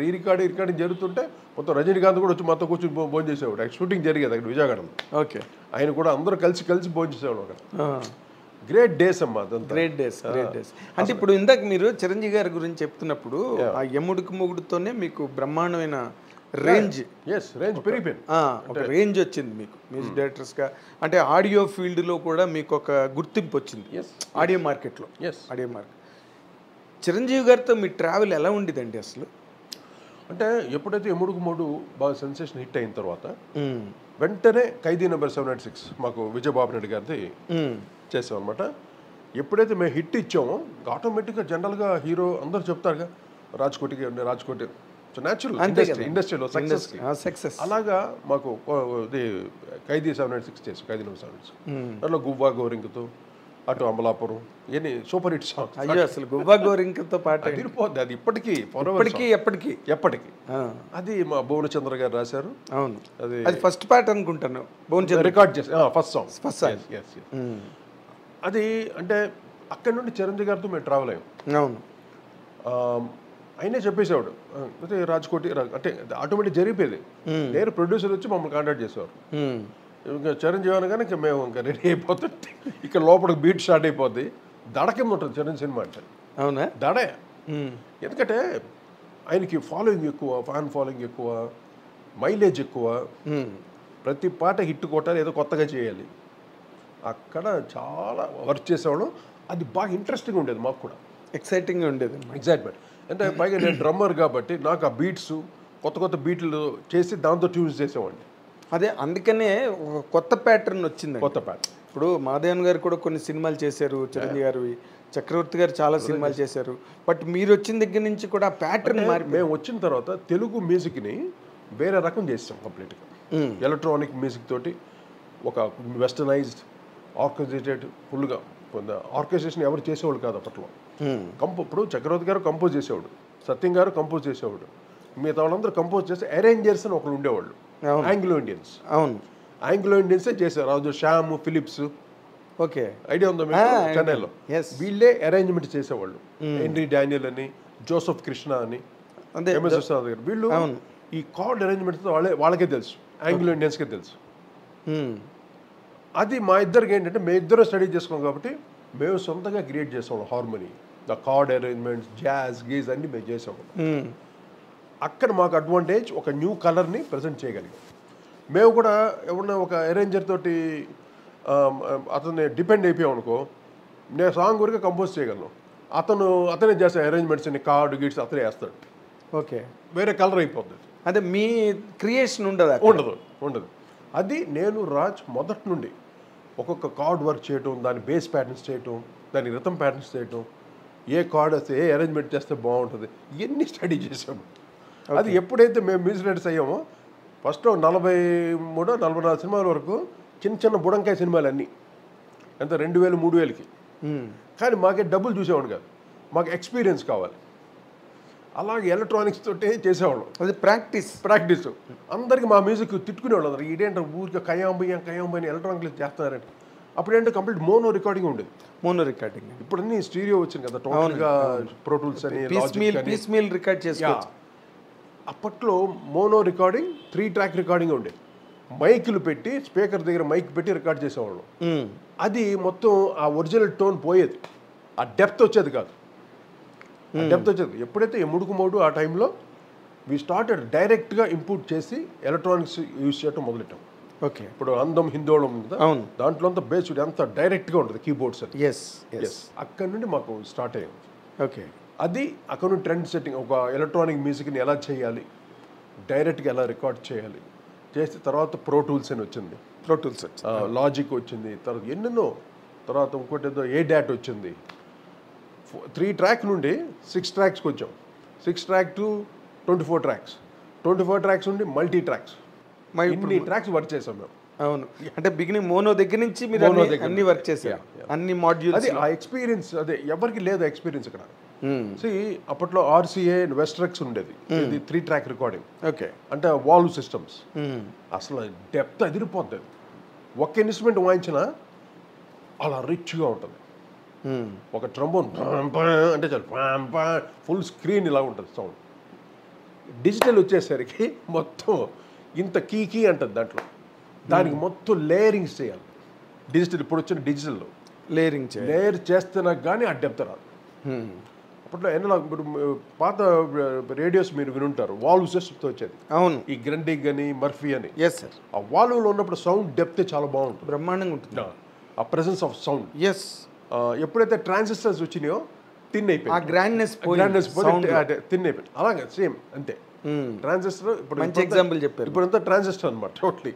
రీ రికార్డింగ్ జరుగుతుంటే మొత్తం రజనీకాంత్ కూడా వచ్చి మొత్తం కూర్చొని భోజనం చేసేవాడు. షూటింగ్ జరిగేది అక్కడ విజయవాడలో. ఓకే. ఆయన కూడా అందరూ కలిసి భోజనం చేసేవాడు అక్కడ. గ్రేట్ డేస్ అమ్మా అదంతా. Great days. అంటే ఇప్పుడు ఇందాక మీరు చిరంజీవి గారి గురించి చెప్తున్నప్పుడు ఆ యముడికి మొగుడుతోనే మీకు బ్రహ్మాండమైన రేంజ్ పెరిగిపోయింది. ఒక రేంజ్ వచ్చింది మీకు మ్యూజిక్ డైరెక్టర్స్గా. అంటే ఆడియో ఫీల్డ్లో కూడా మీకు ఒక గుర్తింపు వచ్చింది ఆడియో మార్కెట్లో. Audio market. చిరంజీవి గారితో మీ ట్రావెల్ ఎలా ఉండేదండి అసలు? అంటే ఎప్పుడైతే ఎముడుకు మూడు బాగా సెన్సేషన్ హిట్ అయిన తర్వాత వెంటనే ఖైదీ నెంబర్ 796 మాకు విజయబాబు నాయుడు గారిది చేసాం అనమాట. ఎప్పుడైతే మేము హిట్ ఇచ్చామో ఆటోమేటిక్గా జనరల్గా హీరో అందరూ చెప్తారుగా, రాజ్కోటి న్యాచురల్ అంతే ఇండస్ట్రీలో సక్సెస్ సక్సెస్. అలాగా మాకు ఇది ఖైదీ 796 చేసి ఖైదీ నెంబర్ 796 దాంట్లో గువ్వా గోరింకతో అటు అమలాపురం ఇవన్నీ సూపర్ హిట్ సాంగ్స్. అయ్యో అసలు గువ్వా గోరింకతో పాట తిరిగిపోద్ది అది ఇప్పటికీ ఎప్పటికీ అది మా భువనచంద్ర గారు రాశారు. అవును, అది ఫస్ట్ పాట అనుకుంటాను భువనచంద్ర రికార్డ్ చేసి ఫస్ట్ సాంగ్. Mm. అది అంటే అక్కడి నుండి చిరంజీవి గారితో మేము ట్రావెల్ అయ్యాం. అవును, అయినా చెప్పేసేవాడు అంటే రాజ్కోటి అంటే ఆటోమేటిక్ జరిగిపోయేది. నేను ప్రొడ్యూసర్ వచ్చి మమ్మల్ని కాంటాక్ట్ చేసేవారు. ఇంకా చిరంజీవి అనగానే ఇంకా మేము ఇంకా రెడీ అయిపోతుంటే ఇక్కడ లోపలికి బీట్ స్టార్ట్ అయిపోద్ది. దడ కింద ఉంటుంది చిరంజీవి సినిమా అంటే. అవునా, దడే. ఎందుకంటే ఆయనకి ఫాలోయింగ్ ఎక్కువ, ఫ్యాన్ ఫాలోయింగ్ ఎక్కువ, మైలేజ్ ఎక్కువ, ప్రతి పాట హిట్ కొట్టాలి, ఏదో కొత్తగా చేయాలి. అక్కడ చాలా వర్క్ చేసేవాడు. అది బాగా ఇంట్రెస్టింగ్ ఉండేది మాకు కూడా, ఎక్సైటింగ్గా ఉండేది. ఎగ్జైట్మెంట్ అంటే పైగా నేను డ్రమ్మర్ కాబట్టి నాకు ఆ బీట్స్ కొత్త బీట్లు చేసి దాంతో ట్యూన్స్ చేసేవాడిని. అదే అందుకనే ఒక కొత్త ప్యాటర్న్ వచ్చింది. కొత్త ప్యాటర్న్. ఇప్పుడు మాధవన్ గారు కూడా కొన్ని సినిమాలు చేశారు, చిరంజీవి గారు, చక్రవర్తి గారు చాలా సినిమాలు చేశారు. బట్ మీరు వచ్చిన దగ్గర నుంచి కూడా ప్యాటర్న్ మారి, మేము వచ్చిన తర్వాత తెలుగు మ్యూజిక్ని వేరే రకం చేసాం కంప్లీట్గా. ఎలక్ట్రానిక్ మ్యూజిక్ తోటి ఒక వెస్టర్నైజ్డ్ ఆర్కెస్ట్రేటెడ్ ఫుల్గా. ఆర్కెస్ట్రేషన్ ఎవరు చేసేవాళ్ళు కాదు అప్పట్లో. ఇప్పుడు చక్రవర్తి గారు కంపోజ్ చేసేవాడు, సత్యం గారు కంపోజ్ చేసేవాడు, మిగతా వాళ్ళందరూ కంపోజ్ చేస్తే అరేంజర్స్ అని ఒకళ్ళు ఉండేవాళ్ళు, ఆంగ్లో ఇండియన్స్. అవును, ఆంగ్లో ఇండియన్సే చేశారు. రాజు శ్యామ్, ఫిలిప్స్, ఓకే ఐడియా ఉందా మీకు? చెన్నైలో వీళ్ళే అరేంజ్మెంట్ చేసేవాళ్ళు. హెన్రీ డానియల్ అని, జోసెఫ్ కృష్ణ అని, ఎంఎస్ విశ్వనాథ్ గారు, వీళ్ళు ఈ కార్డ్ అరేంజ్మెంట్స్ వాళ్ళకే తెలుసు, ఆంగ్లో ఇండియన్స్కే తెలుసు. అది మా ఇద్దరికి ఏంటంటే మేము ఇద్దరు స్టడీ చేసుకున్నాం కాబట్టి మేము సొంతంగా క్రియేట్ చేసాము harmony, the card arrangements, jazz guise అన్ని మేము చేసాము. అక్కడ మాకు అడ్వాంటేజ్, ఒక న్యూ కలర్ని ప్రజెంట్ చేయగలిగాం. మేము కూడా ఎవరన్నా ఒక అరేంజర్ తోటి అతన్ని డిపెండ్ అయిపోయాం అనుకో, నేను సాంగ్ వరకు కంపోజ్ చేయగలను, అతనే చేస్తాడు అరేంజ్మెంట్స్ అన్ని, కార్డు గిట్స్ అతనే వేస్తాడు. ఓకే, వేరే కలర్ అయిపోతుంది. అదే మీ క్రియేషన్ ఉండదు. అది నేను రాజ్ మొదటి నుండి ఒక్కొక్క కార్డ్ వర్క్ చేయటం, దాని బేస్ ప్యాటర్న్స్ చేయటం, దాని రిథమ్ ప్యాటర్న్స్ చేయటం, ఏ కార్డ్ వస్తే ఏ అరేంజ్మెంట్ చేస్తే బాగుంటుంది, ఇవన్నీ స్టడీ చేసాము. అది ఎప్పుడైతే మేము మ్యూజిక్ డైరెక్టర్స్ అయ్యామో ఫస్ట్ 43-44 సినిమాల వరకు చిన్న బుడంకాయ సినిమాలు అన్నీ ఎంత 2000-3000కి. కానీ మాకే డబ్బులు చూసేవాడు కాదు, మాకు ఎక్స్పీరియన్స్ కావాలి. అలాగే ఎలక్ట్రానిక్స్ తోటే చేసేవాళ్ళం. అది ప్రాక్టీస్. అందరికి మా మ్యూజిక్ తిట్టుకునేవాళ్ళు అందరు, ఇదేంటే ఊరికి కయాంబయ్యని ఎలక్ట్రానిక్స్ చేస్తున్నారంటే. అప్పుడేంటే కంప్లీట్ మోనో రికార్డింగ్ ఉండేది. ఇప్పుడు అన్ని స్టీరియో వచ్చింది కదా, టోటల్గా ప్రో టూల్స్ అని, పీస్ మీల్ రికార్డ్ చేసుకోవచ్చు. అప్పట్లో మోనో రికార్డింగ్ 3 ట్రాక్ రికార్డింగ్ ఉండేది. మైకులు పెట్టి, స్పీకర్ దగ్గర మైక్ పెట్టి రికార్డ్ చేసేవాళ్ళం. అది మొత్తం ఆ ఒరిజినల్ టోన్ పోయేది, ఆ డెప్త్ వచ్చేది కాదు. ఎప్పుడైతే ఎముడుకు మోడు ఆ టైంలో వి స్టార్టెడ్ డైరెక్ట్గా ఇంపోర్ట్ చేసి ఎలక్ట్రానిక్స్ యూజ్ చేయడం మొదలెట్టాం. ఓకే, ఇప్పుడు అందం హిందోళం కదా, దాంట్లో అంతా బేస్డ్ అంతా డైరెక్ట్గా ఉంటుంది కీబోర్డ్స్ అని. అక్కడ నుండి మాకు స్టార్ట్ అయ్యింది. ఓకే, అది అక్కడ నుండి ట్రెండ్ సెట్టింగ్, ఒక ఎలక్ట్రానిక్ మ్యూజిక్ని ఎలా చేయాలి, డైరెక్ట్గా ఎలా రికార్డ్ చేయాలి చేసి, తర్వాత ప్రో టూల్స్ అని వచ్చింది, లాజిక్ వచ్చింది, తర్వాత ఎన్నెన్నో, తర్వాత ఇంకోటి ఏదో ADAT వచ్చింది. 3 ట్రాక్ నుండి 6 ట్రాక్స్కి వచ్చాం. 6 ట్రాక్ టు 24 ట్రాక్స్, 24 ట్రాక్స్ నుండి మల్టీ ట్రాక్స్, ఇన్ని ట్రాక్స్ వర్క్ చేసాం మేము. అవును, అంటే బిగినింగ్ మోనో దగ్గర నుంచి మీరు అన్ని వర్క్ చేశారు, అన్ని మాడ్యూల్స్. అది ఆ ఎక్స్పీరియన్స్, అదే ఎవరికి లేదు ఎక్స్పీరియన్స్ ఇక్కడ. అప్పట్లో RCA వెస్ట్రెక్స్ ఉండేది, ఇది 3 ట్రాక్ రికార్డింగ్. ఓకే, అంటే వాల్వ్ సిస్టమ్స్. అసలు డెప్త్ అదిరిపోతుంది. ఒక్క ఇన్స్ట్రుమెంట్ వాయించినా అలా రిచ్గా ఉంటుంది. ఒక ట్రంబోన్ అంటే చాలు, ఫుల్ స్క్రీన్ ఇలా ఉంటుంది సౌండ్. డిజిటల్ వచ్చేసరికి మొత్తం ఇంత కీ అంటుంది దాంట్లో, దానికి మొత్తం లేయరింగ్స్ చేయాలి. డిజిటల్ ఇప్పుడు వచ్చిన డిజిటల్లో లేయర్ చేస్తున్నా కానీ ఆ డెప్త్ రాదు. అప్పట్లో ఎన్నో ఇప్పుడు పాత రేడియోస్ మీరు వినుంటారు, వాల్వ్ సిస్టమ్తో వచ్చేది. అవును, ఈ గ్రండిగ్ అని, మర్ఫీ అని. సార్, ఆ వాల్వ్లో ఉన్నప్పుడు సౌండ్ డెప్త్ చాలా బాగుంటుంది, బ్రహ్మాండంగా ఉంటుంది. ఆ ప్రెసెన్స్ ఆఫ్ సౌండ్. ఎప్పుడైతే ట్రాన్సిస్టర్స్ వచ్చినాయో థిన్ అయిపోయింది, గ్రాండ్నెస్ థిన్ అయిపోయింది. అలాగే సేమ్ అంతే ట్రాన్సిస్టర్. ఇప్పుడు మంచి ఎగ్జాంపుల్ చెప్పారు. ఇప్పుడంతా ట్రాన్సిస్టర్ అనమాట, టోటలీ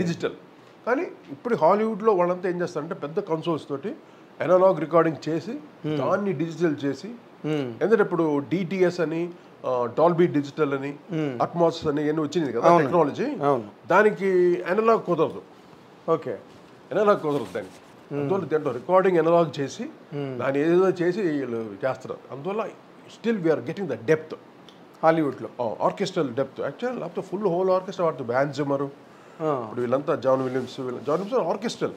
డిజిటల్. కానీ ఇప్పుడు హాలీవుడ్లో వాళ్ళంతా ఏం చేస్తారంటే పెద్ద కన్సోల్స్ తోటి అనలాగ్ రికార్డింగ్ చేసి దాన్ని డిజిటల్ చేసి, ఎందుకంటే ఇప్పుడు DTS అని, డాల్బీ డిజిటల్ అని అట్మాస్ అని ఇవన్నీ వచ్చింది కదా టెక్నాలజీ, దానికి అనలాగ్ కుదరదు. ఓకే, ఎనలాగ్ కుదరదు దానికి. అందువల్ల దీంట్లో రికార్డింగ్ ఎనలాగ్ చేసి దాన్ని ఏదో చేసి వీళ్ళు చేస్తారు. అందువల్ల still we are getting the depth హాలీవుడ్లో ఆర్కెస్ట్రల్ డెప్త్. యాక్చువల్ లేకపోతే ఫుల్ హోల్ ఆర్కెస్ట్రా వాడుతుంది. బ్యాన్ జిమ్మరు ఇప్పుడు వీళ్ళంతా జాన్ విలియమ్స్ ఆర్కెస్ట్రల్.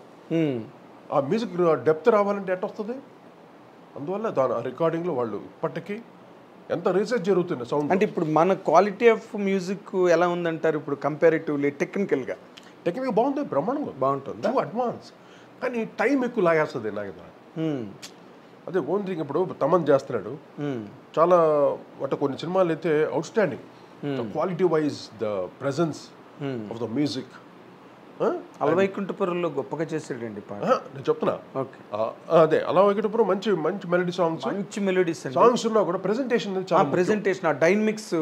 ఆ మ్యూజిక్ డెప్త్ రావాలంటే ఎట్ట వస్తుంది? అందువల్ల దాని రికార్డింగ్లో వాళ్ళు ఇప్పటికీ ఎంత రీసెర్చ్ జరుగుతుంది సౌండ్. అంటే ఇప్పుడు మన క్వాలిటీ ఆఫ్ మ్యూజిక్ ఎలా ఉందంటారు ఇప్పుడు కంపారిటివ్లీ టెక్నికల్గా? టెక్నిక్ బాగుంటుంది, బ్రహ్మాండంగా బాగుంటుంది, అడ్వాన్స్. కానీ టైం ఎక్కువ లాగేస్తుంది నాకు. అదే ఓన్ థింగ్. ఇప్పుడు తమన్ చేస్తున్నాడు చాలా అంటే కొన్ని సినిమాలు అయితే outstanding quality wise, the presence of the music. అలవైకుంఠపురంలో గొప్పగా చేసాడండి పాట. నేను చెప్తున్నా అదే అలవైకుంఠపురం మంచి మంచి మెలడీ సాంగ్స్, మంచి మెలోడీస్ సాంగ్స్ ఉన్నా కూడా ప్రెజెంటేషన్ చాలా ప్రెజెంటేషన్, ఆ డైనమిక్స్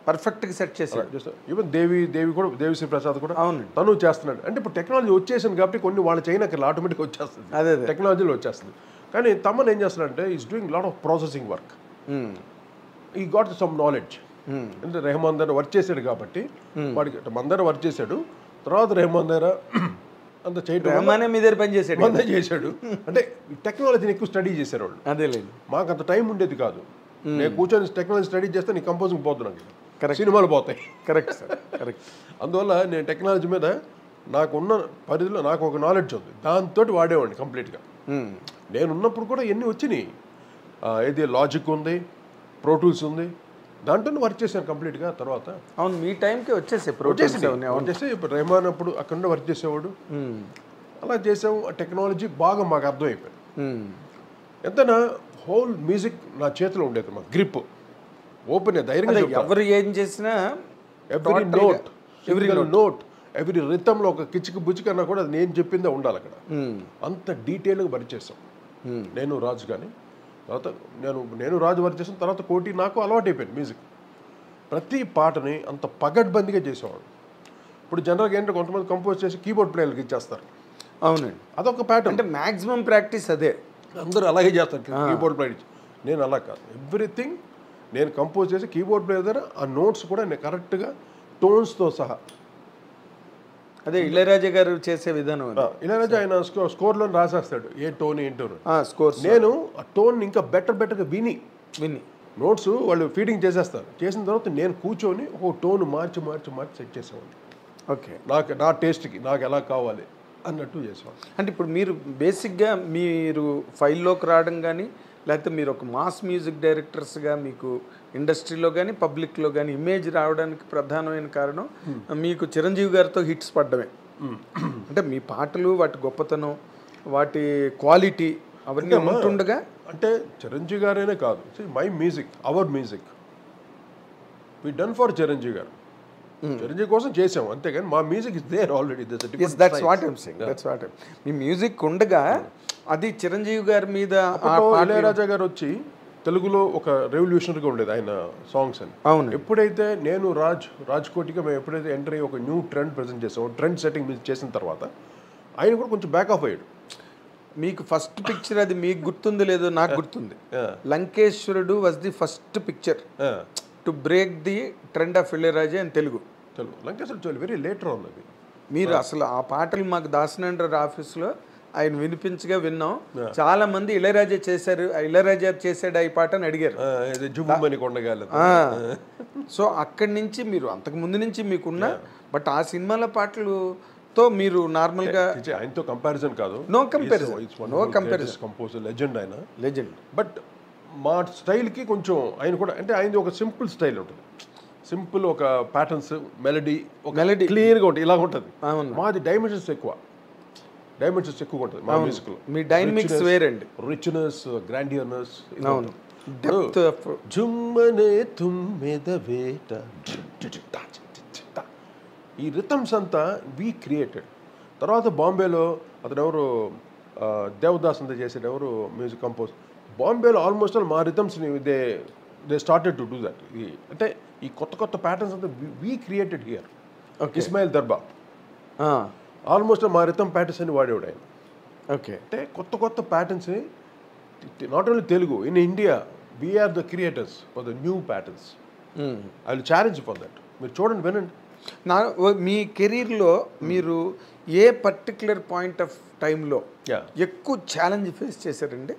పర్ఫెక్ట్ గా సెట్ చేశాడు. ఈవెన్ దేవి కూడా దేవిశ్రీ ప్రసాద్ కూడా అవును తను చేస్తున్నాడు. అంటే ఇప్పుడు టెక్నాలజీ వచ్చేసింది కాబట్టి కొన్ని వాళ్ళు చేయనక్కర్లే, ఆటోమేటిక్ వచ్చేస్తుంది, అదే టెక్నాలజీలో వచ్చేస్తుంది. కానీ తమన్ ఏం చేస్తున్నాడంటే is doing lot of processing work. ఈ గాట్ సమ్ నాలెడ్జ్. అంటే రెహమాన్ దగ్గర వర్క్ చేశాడు కాబట్టి వాడికి మన దగ్గర వర్క్ చేశాడు. తర్వాత రెహమాన్ దగ్గర అంత చేయడం మీ దగ్గర పని చేశాడు. అంటే టెక్నాలజీని ఎక్కువ స్టడీ చేశారు వాళ్ళు. అదే లేదు, మాకు అంత టైం ఉండేది కాదు. నేను కూర్చొని టెక్నాలజీ స్టడీ చేస్తే నీ కంపోజింగ్ పోతున్నాను, సినిమాలు పోతాయి. Correct sir, correct. అందువల్ల నేను టెక్నాలజీ మీద నాకున్న పరిధిలో నాకు ఒక నాలెడ్జ్ ఉంది, దాంతో వాడేవాడిని కంప్లీట్గా. నేను ఉన్నప్పుడు కూడా ఎన్ని వచ్చినాయి, ఏది లాజిక్ ఉంది, ప్రోటూల్స్ ఉంది, దాంట్లో వర్క్ చేశాను కంప్లీట్గా. తర్వాత అవును మీ టైంకి వచ్చేసి ఇప్పుడు రెహమాన్ అప్పుడు అక్కడ వర్క్ చేసేవాడు. అలా చేసాము. ఆ టెక్నాలజీ బాగా మాకు అర్థమైపోయింది. ఎంతైనా హోల్ మ్యూజిక్ నా చేతిలో ఉండేది, మా గ్రిప్ ఓపెన్ ధైర్యంగా. ఎవరు ఏం చేసినా ఎవ్రీ నోట్ ఎవ్రీ రిథంలో ఒక కిచికి బుచ్చికి అన్నా కూడా నేను చెప్పిందే ఉండాలి అక్కడ. అంత డీటెయిల్గా వర్క్ చేసాం నేను రాజు. కానీ తర్వాత నేను రాజు వర్క్ చేసిన తర్వాత కోటి నాకు అలవాటు అయిపోయింది మ్యూజిక్. ప్రతి పాటని అంత పగడ్బందీగా చేసేవాడు. ఇప్పుడు జనరల్గా ఏంటంటే కొంతమంది కంపోజ్ చేసి కీబోర్డ్ ప్లేయర్కి ఇచ్చేస్తారు. అవునండి, అదొక ప్యాటర్న్. అంటే మ్యాక్సిమం ప్రాక్టీస్ అదే, అందరూ అలాగే చేస్తారు కీబోర్డ్ ప్లేయర్. నేను అలా కాదు, ఎవ్రీథింగ్ నేను కంపోజ్ చేసి కీబోర్డ్ ప్లేయర్ దగ్గర ఆ నోట్స్ కూడా నేను కరెక్ట్గా టోన్స్తో సహా. అదే ఇళయరాజా గారు చేసే విధానం. ఇళయరాజా ఆయన స్కోర్లో రాసేస్తాడు ఏ టోన్ ఏంటో స్కోర్. నేను ఆ టోన్ ఇంకా బెటర్గా విని నోట్స్ వాళ్ళు ఫీడింగ్ చేసేస్తారు. చేసిన తర్వాత నేను కూర్చొని ఒక టోన్ మార్చి సెట్ చేసేవాడిని. ఓకే, నా టేస్ట్కి నాకు ఎలా కావాలి అన్నట్టు చేసేవాడిని. అంటే ఇప్పుడు మీరు బేసిక్గా మీరు ఫైల్లోకి రావడం కానీ లేకపోతే మీరు ఒక మాస్ మ్యూజిక్ డైరెక్టర్స్గా మీకు ఇండస్ట్రీలో కానీ పబ్లిక్లో కానీ ఇమేజ్ రావడానికి ప్రధానమైన కారణం మీకు చిరంజీవి గారితో హిట్స్ పడ్డమే. అంటే మీ పాటలు, వాటి గొప్పతనం, వాటి క్వాలిటీ అవన్నీ ఉంటుండగా. అంటే చిరంజీవి గారైనా కాదు, my music, our music we done for Chiranjeevi garu. Chiranjeevi కోసం చేసాం అంతేగాని మా music is there already. That's what I'm saying. మీ మ్యూజిక్ ఉండగా అది చిరంజీవి గారి మీద. ఇళయరాజా గారు వచ్చి తెలుగులో ఒక రెవల్యూషనరీగా ఉండేది ఆయన సాంగ్స్ అని. అవును, ఎప్పుడైతే నేను రాజ్కోటిగా మేము ఎప్పుడైతే ఎంటర్ అయ్యి ఒక న్యూ ట్రెండ్ ప్రజెంట్ చేసాం, ట్రెండ్ సెట్టింగ్ చేసిన తర్వాత ఆయన కూడా కొంచెం బ్యాక్ ఆఫ్ అయ్యాడు. మీకు ఫస్ట్ పిక్చర్ అది మీకు గుర్తుంది లేదో నాకు గుర్తుంది. Lankeshwarudu was the first picture to break the trend of Ilaiyaraaja in Telugu. Lankeshwarudu very later ఉంది అది. మీరు అసలు ఆ పాటలు మాకు దాసనండ్ర ఆఫీస్లో ఆయన వినిపించగా విన్నాం. చాలా మంది ఇళయరాజా చేశాడు ఈ పాట అని అడిగారు. సో అక్కడి నుంచి మీరు అంతకు ముందు నుంచి మీకున్న బట్ ఆ సినిమాల పాటలతో మీరు నార్మల్గా ఆయనతో కంపారిజన్ కాదు, నో కంపారిజన్ కంపోజర్ లెజెండ్ ఆయన, లెజెండ్. బట్ మా స్టైల్కి కొంచెం ఆయన కూడా అంటే ఆయనది ఒక సింపుల్ స్టైల్ ఉంటుంది. సింపుల్ ఒక ప్యాటర్న్స్, మెలడీ క్లియర్గా ఉంటుంది, ఇలా ఉంటుంది. మాది డైమెన్షన్స్ ఎక్కువ ఉంటుంది మా మ్యూజిక్లో. మీ డైనమిక్స్ వేరండి, రిచ్నెస్, గ్రాండియర్నెస్. జుమ్మనే తుమ్మెద వేట, ఈ రిథమ్స్ అంతా వీ క్రియేటెడ్. తర్వాత బాంబేలో అతను ఎవరు దేవదాస్ అంతా చేసాడు, ఎవరు మ్యూజిక్ కంపోజ్. బాంబేలో ఆల్మోస్ట్ మా రిథమ్స్ని they started to do that. అంటే ఈ కొత్త ప్యాటర్న్స్ అంతా we created here. Ismail Darbar almost మా రిథమ్ ప్యాటర్న్స్ అని వాడేవాడు ఆయన. ఓకే, అంటే కొత్త ప్యాటర్న్స్ని not only Telugu, in India we are the creators for the new patterns. I will challenge for that. మీరు చూడండి, వినండి. మీ కెరీర్లో మీరు ఏ పర్టికులర్ పాయింట్ ఆఫ్ టైంలో ఎక్కువ ఛాలెంజ్ ఫేస్ చేశారండి?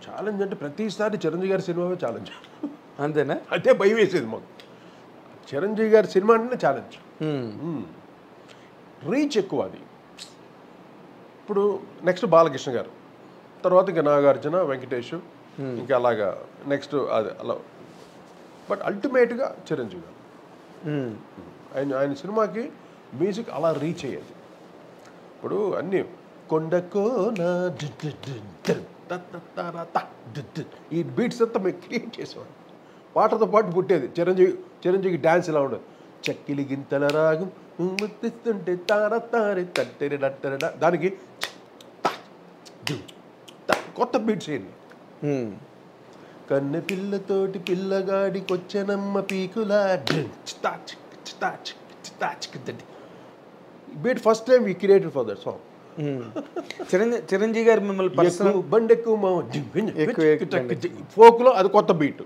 ఛాలెంజ్ అంటే ప్రతిసారి చిరంజీవి గారి సినిమావే ఛాలెంజ్. అంతేనా? అదే భయం వేసేది మాకు. చిరంజీవి గారి సినిమా అంటే ఛాలెంజ్. రీచ్ ఎక్కువ అది. ఇప్పుడు నెక్స్ట్ బాలకృష్ణ గారు, తర్వాత ఇంకా నాగార్జున, వెంకటేష్, ఇంకా అలాగా నెక్స్ట్ అది అలా. బట్ అల్టిమేట్గా చిరంజీవి గారు ఆయన సినిమాకి మ్యూజిక్ అలా రీచ్ అయ్యేది. ఇప్పుడు అన్నీ ఈ బీట్స్ అంతా మేము క్రియేట్ చేసేవాడు. పాటతో పాటు పుట్టేది. చిరంజీవికి డ్యాన్స్ ఇలా ఉండదు. చక్కిలి గింతల రాగం ముత్తిస్తుంటే తార తారి తట్టెరి డట్టెర, దానికి కొత్త బీట్స్ ఏంటి. కన్నె పిల్లతోటి పిల్లగాడికొచ్చనమ్మ పీకులా beat first time we created for that song. Chiranjeevi garu మిమ్మల్ని బండెక్కు ఫోక్లో అది కొత్త beat.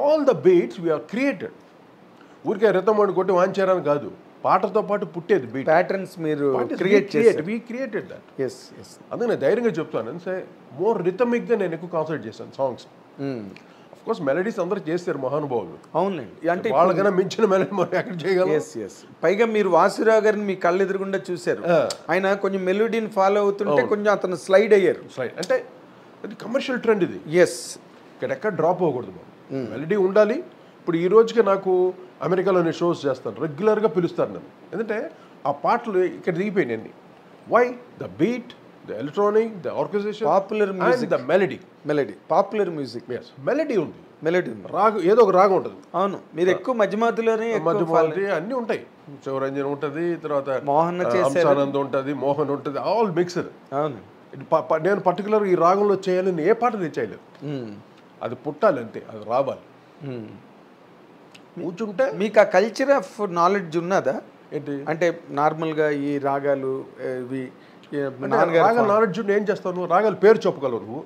All the beats we are created. ఊరికే రితం వండి కొట్టి వాంచారని కాదు, పాటతో పాటు పుట్టేది బీట్ ప్యాటర్న్స్ మీరు క్రియేట్ చేశారు. We created that. Yes yes. అందుకే నేను ధైర్యంగా చెప్తాను. అంటే మోర్ రిథమిక్గా నేను ఎక్కువ కాన్సన్ట్రేట్ చేశాను సాంగ్స్. అఫ్ కోర్స్ మెలడీస్ అందరూ చేస్తారు మహానుభావులు. అవునండి. అంటే వాళ్ళకన్నా మించిన మెలడీ మనం ఎక్కడ చేయగలం. Yes yes. పైగా మీరు వాసురావు గారిని మీ కళ్ళు ఎదురుగుండా చూశారు. ఆయన కొంచెం మెలోడీని ఫాలో అవుతుంటే కొంచెం అతను స్లైడ్ అయ్యారు. స్లైడ్ అంటే అది కమర్షియల్ ట్రెండ్ ఇది. ఎస్. ఇక్కడెక్కడ డ్రాప్ అవ్వకూడదు. మెలడీ ఉండాలి. ఇప్పుడు ఈ రోజుకి నాకు అమెరికాలో నేను షోస్ చేస్తాను, రెగ్యులర్గా పిలుస్తారు నన్ను. ఎందుకంటే ఆ పాటలు ఇక్కడ దిగిపోయినాయి అన్ని. Why? The beat, the electronic, the orchestration, popular music, the melody. Popular music. Yes, melody ఉంది. మెలడీ ఉంది. రాగం, ఏదో ఒక రాగం ఉంటుంది. అవును. మీరు ఎక్కువ మధ్యమధ్యలోనే అన్నీ ఉంటాయి. శివరంజన్ ఉంటుంది, తర్వాత మోహన్ హంసానంద్ ఉంటుంది, మోహన్ ఉంటుంది, ఆల్ మిక్స్డ్. అవును. నేను పర్టికులర్ ఈ రాగంలో చేయాలని ఏ పాట నేను చేయలేదు. అది పుట్టాలి అంతే, అది రావాలి. కూర్చుంటే మీకు ఆ కల్చర్ ఆఫ్ నాలెడ్జ్ ఉన్నదా ఏంటి అంటే నార్మల్గా ఈ రాగాలు ఇవి రాగాల నాలెడ్జ్ ఏం చేస్తావు? నువ్వు రాగాల పేరు చెప్పగలవు.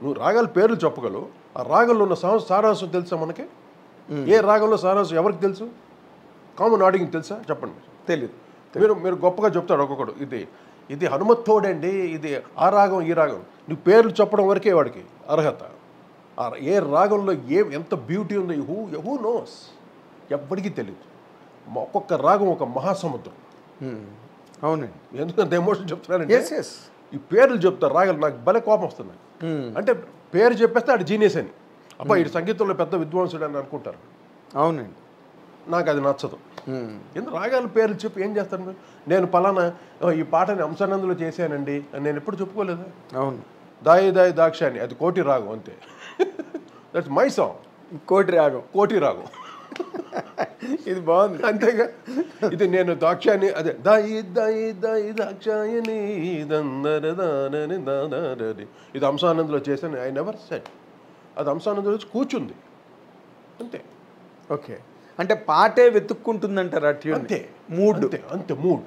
నువ్వు రాగాల పేర్లు చెప్పగలవు. ఆ రాగంలో ఉన్న సారాంశం తెలుసా మనకి? ఏ రాగంలో సారాంశం ఎవరికి తెలుసు? కామన్ ఆడియన్స్ తెలుసా? చెప్పండి. తెలియదు. మీరు గొప్పగా చెప్తాడు ఒక్కొక్కడు, ఇది హనుమత్తోడండి, ఇది ఆ రాగం ఈ రాగం. నువ్వు పేర్లు చెప్పడం వరకే వాడికి అర్హత. ఏ రాగంలో ఎంత బ్యూటీ ఉందో హూ నోస్, ఎవ్వడికి తెలియదు. ఒక్కొక్క రాగం ఒక మహాసముద్రం. అవునండి. ఎందుకంత ఎమోషన్ చెప్తున్నానంటే ఈ పేర్లు చెప్తారు రాగలు. నాకు భలే కోపం వస్తుంది. అంటే పేరు చెప్పేస్తే ఆడు జీనియస్ అని, అబ్బా ఇటు సంగీతంలో పెద్ద విద్వాంసుడు అని అనుకుంటారు. అవునండి. నాకు అది నచ్చదు. ఎందుకు రాగాల పేర్లు చెప్పి ఏం చేస్తాను మీరు? నేను పలానా ఈ పాటని హంసానందులో చేశానండి అని నేను ఎప్పుడు చెప్పుకోలేదు. అవును. దాయి దాయి దాక్షాని, అది కోటి రాగం అంతే. That's my song. కోటి రాగం ఇది బాగుంది. అంతేగా. ఇది నేను దాక్షాయని, అదే దాయి దాయి దాయి దాక్షాయని దందరదానని దాదారది, ఇది హంసానందులో చేశాను. I never said. అది హంసానందులో కూర్చుంది అంతే. ఓకే. అంటే పాటే వెతుక్కుంటుందంటారు ట్యూన్. అంతే. మూడ్ అంతే మూడ్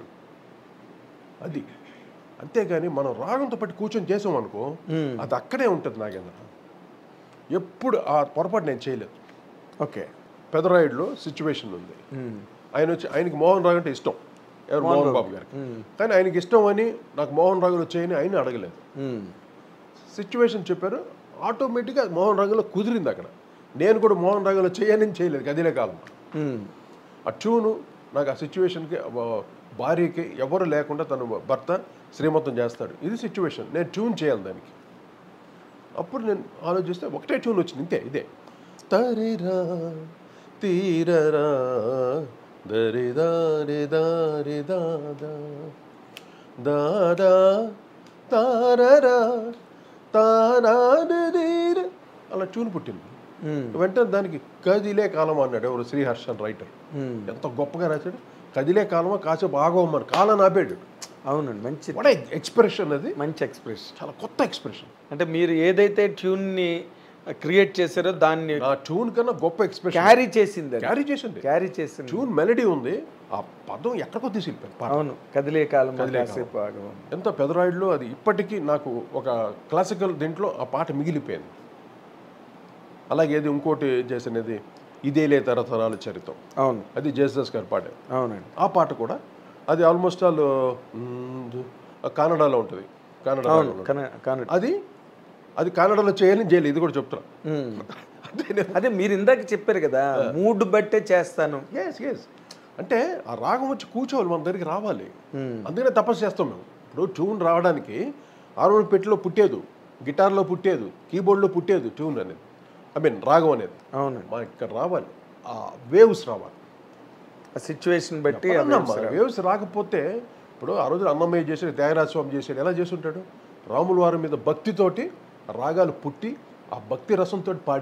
అది. అంతేగాని మనం రాగంతో పాటు కూర్చొని చేసాం అనుకో, అది అక్కడే ఉంటుంది. నాగేంద్ర ఎప్పుడు ఆ పొరపాటు నేను చేయలేదు. ఓకే. పెదరాయుడులో సిచ్యువేషన్ ఉంది. ఆయనకి మోహన్ రావు అంటే ఇష్టం. ఎవరు? మోహన్ బాబు గారికి. కానీ ఆయనకి ఇష్టం అని నాకు మోహన్ రావులో చేయని ఆయన అడగలేదు. సిచ్యువేషన్ చెప్పారు, ఆటోమేటిక్గా మోహన్ రావులో కుదిరింది. అక్కడ నేను కూడా మోహన్ రావులో చేయని చేయలేదు. గదిలే కాలం ఆ ట్యూను నాకు ఆ సిచ్యువేషన్కి, భార్యకి ఎవరు లేకుండా తను భర్త శ్రీమంతం చేస్తాడు. ఇది సిచ్యువేషన్, నేను ట్యూన్ చేయాలి దానికి. అప్పుడు నేను ఆలోచిస్తే ఒకటే ట్యూన్ వచ్చింది, ఇంతే. ఇదే తరిరా తీరరా దరిదా రి దాదా దాదా తారరా తారా అలా ట్యూన్ పుట్టింది. వెంటనే దానికి కదిలే కాలం అన్నాడు ఎవరు? శ్రీహర్షన్ రైటర్. ఎంత గొప్పగా రాశాడు. కదిలే కాలమా కాసేపు ఆగమని కాలం ఆపాడు. అవునండి. మంచి ఎక్స్ప్రెషన్. అది మంచి ఎక్స్ప్రెషన్, చాలా కొత్త ఎక్స్ప్రెషన్. అంటే మీరు ఏదైతే ట్యూన్ని క్రియేట్ చేశారో దాన్ని ఆ ట్యూన్ కన్నా గొప్ప ఎక్స్ప్రెషన్ క్యారీ చేసింది. ట్యూన్ మెలడీ ఉంది, ఆ పదం ఎక్కడికో తీసుకెళ్ళిపోయారు. అవును. కదిలే కాలం ఎంత పెదరాయుడులో అది ఇప్పటికీ నాకు ఒక క్లాసికల్ దీంట్లో ఆ పాట మిగిలిపోయింది. అలాగే ఇది ఇంకోటి చేసినది ఇదేలే తరతరాల చరిత్రం, అవును, అది జేసస్ గారు పాడారు. అవునండి. ఆ పాట కూడా అది ఆల్మోస్ట్ ఆల్ కన్నడలో ఉంటుంది. అది అది కన్నడలో చేయాలని చేయలేదు, ఇది కూడా చెప్తున్నా. అదే మీరు ఇందాక చెప్పారు కదా, మూడ్ బట్టే చేస్తాను. ఎస్ అంటే ఆ రాగం వచ్చి కూర్చోవాలి, మన దగ్గరికి రావాలి. అందుకనే తపస్సు చేస్తాం మేము. ఇప్పుడు ట్యూన్ రావడానికి హార్మోనియం పెట్టిలో పుట్టేదు, గిటార్లో పుట్టేదు, కీబోర్డ్లో పుట్టేదు ట్యూన్ అనేది, రాగం అనేది. అవునండి. మా ఇక్కడ రావాలి, ఆ వేవ్స్ రావాలి, సిచ్యువేషన్ బట్టి. వేవ్స్ రాకపోతే ఇప్పుడు ఆ రోజు అన్నమయ్య చేసాడు, త్యాగరాజ స్వామి చేసాడు, ఎలా చేసి ఉంటాడు? రాముల వారి మీద భక్తితోటి రాగాలు పుట్టి ఆ భక్తి రసంతో పాడాడు.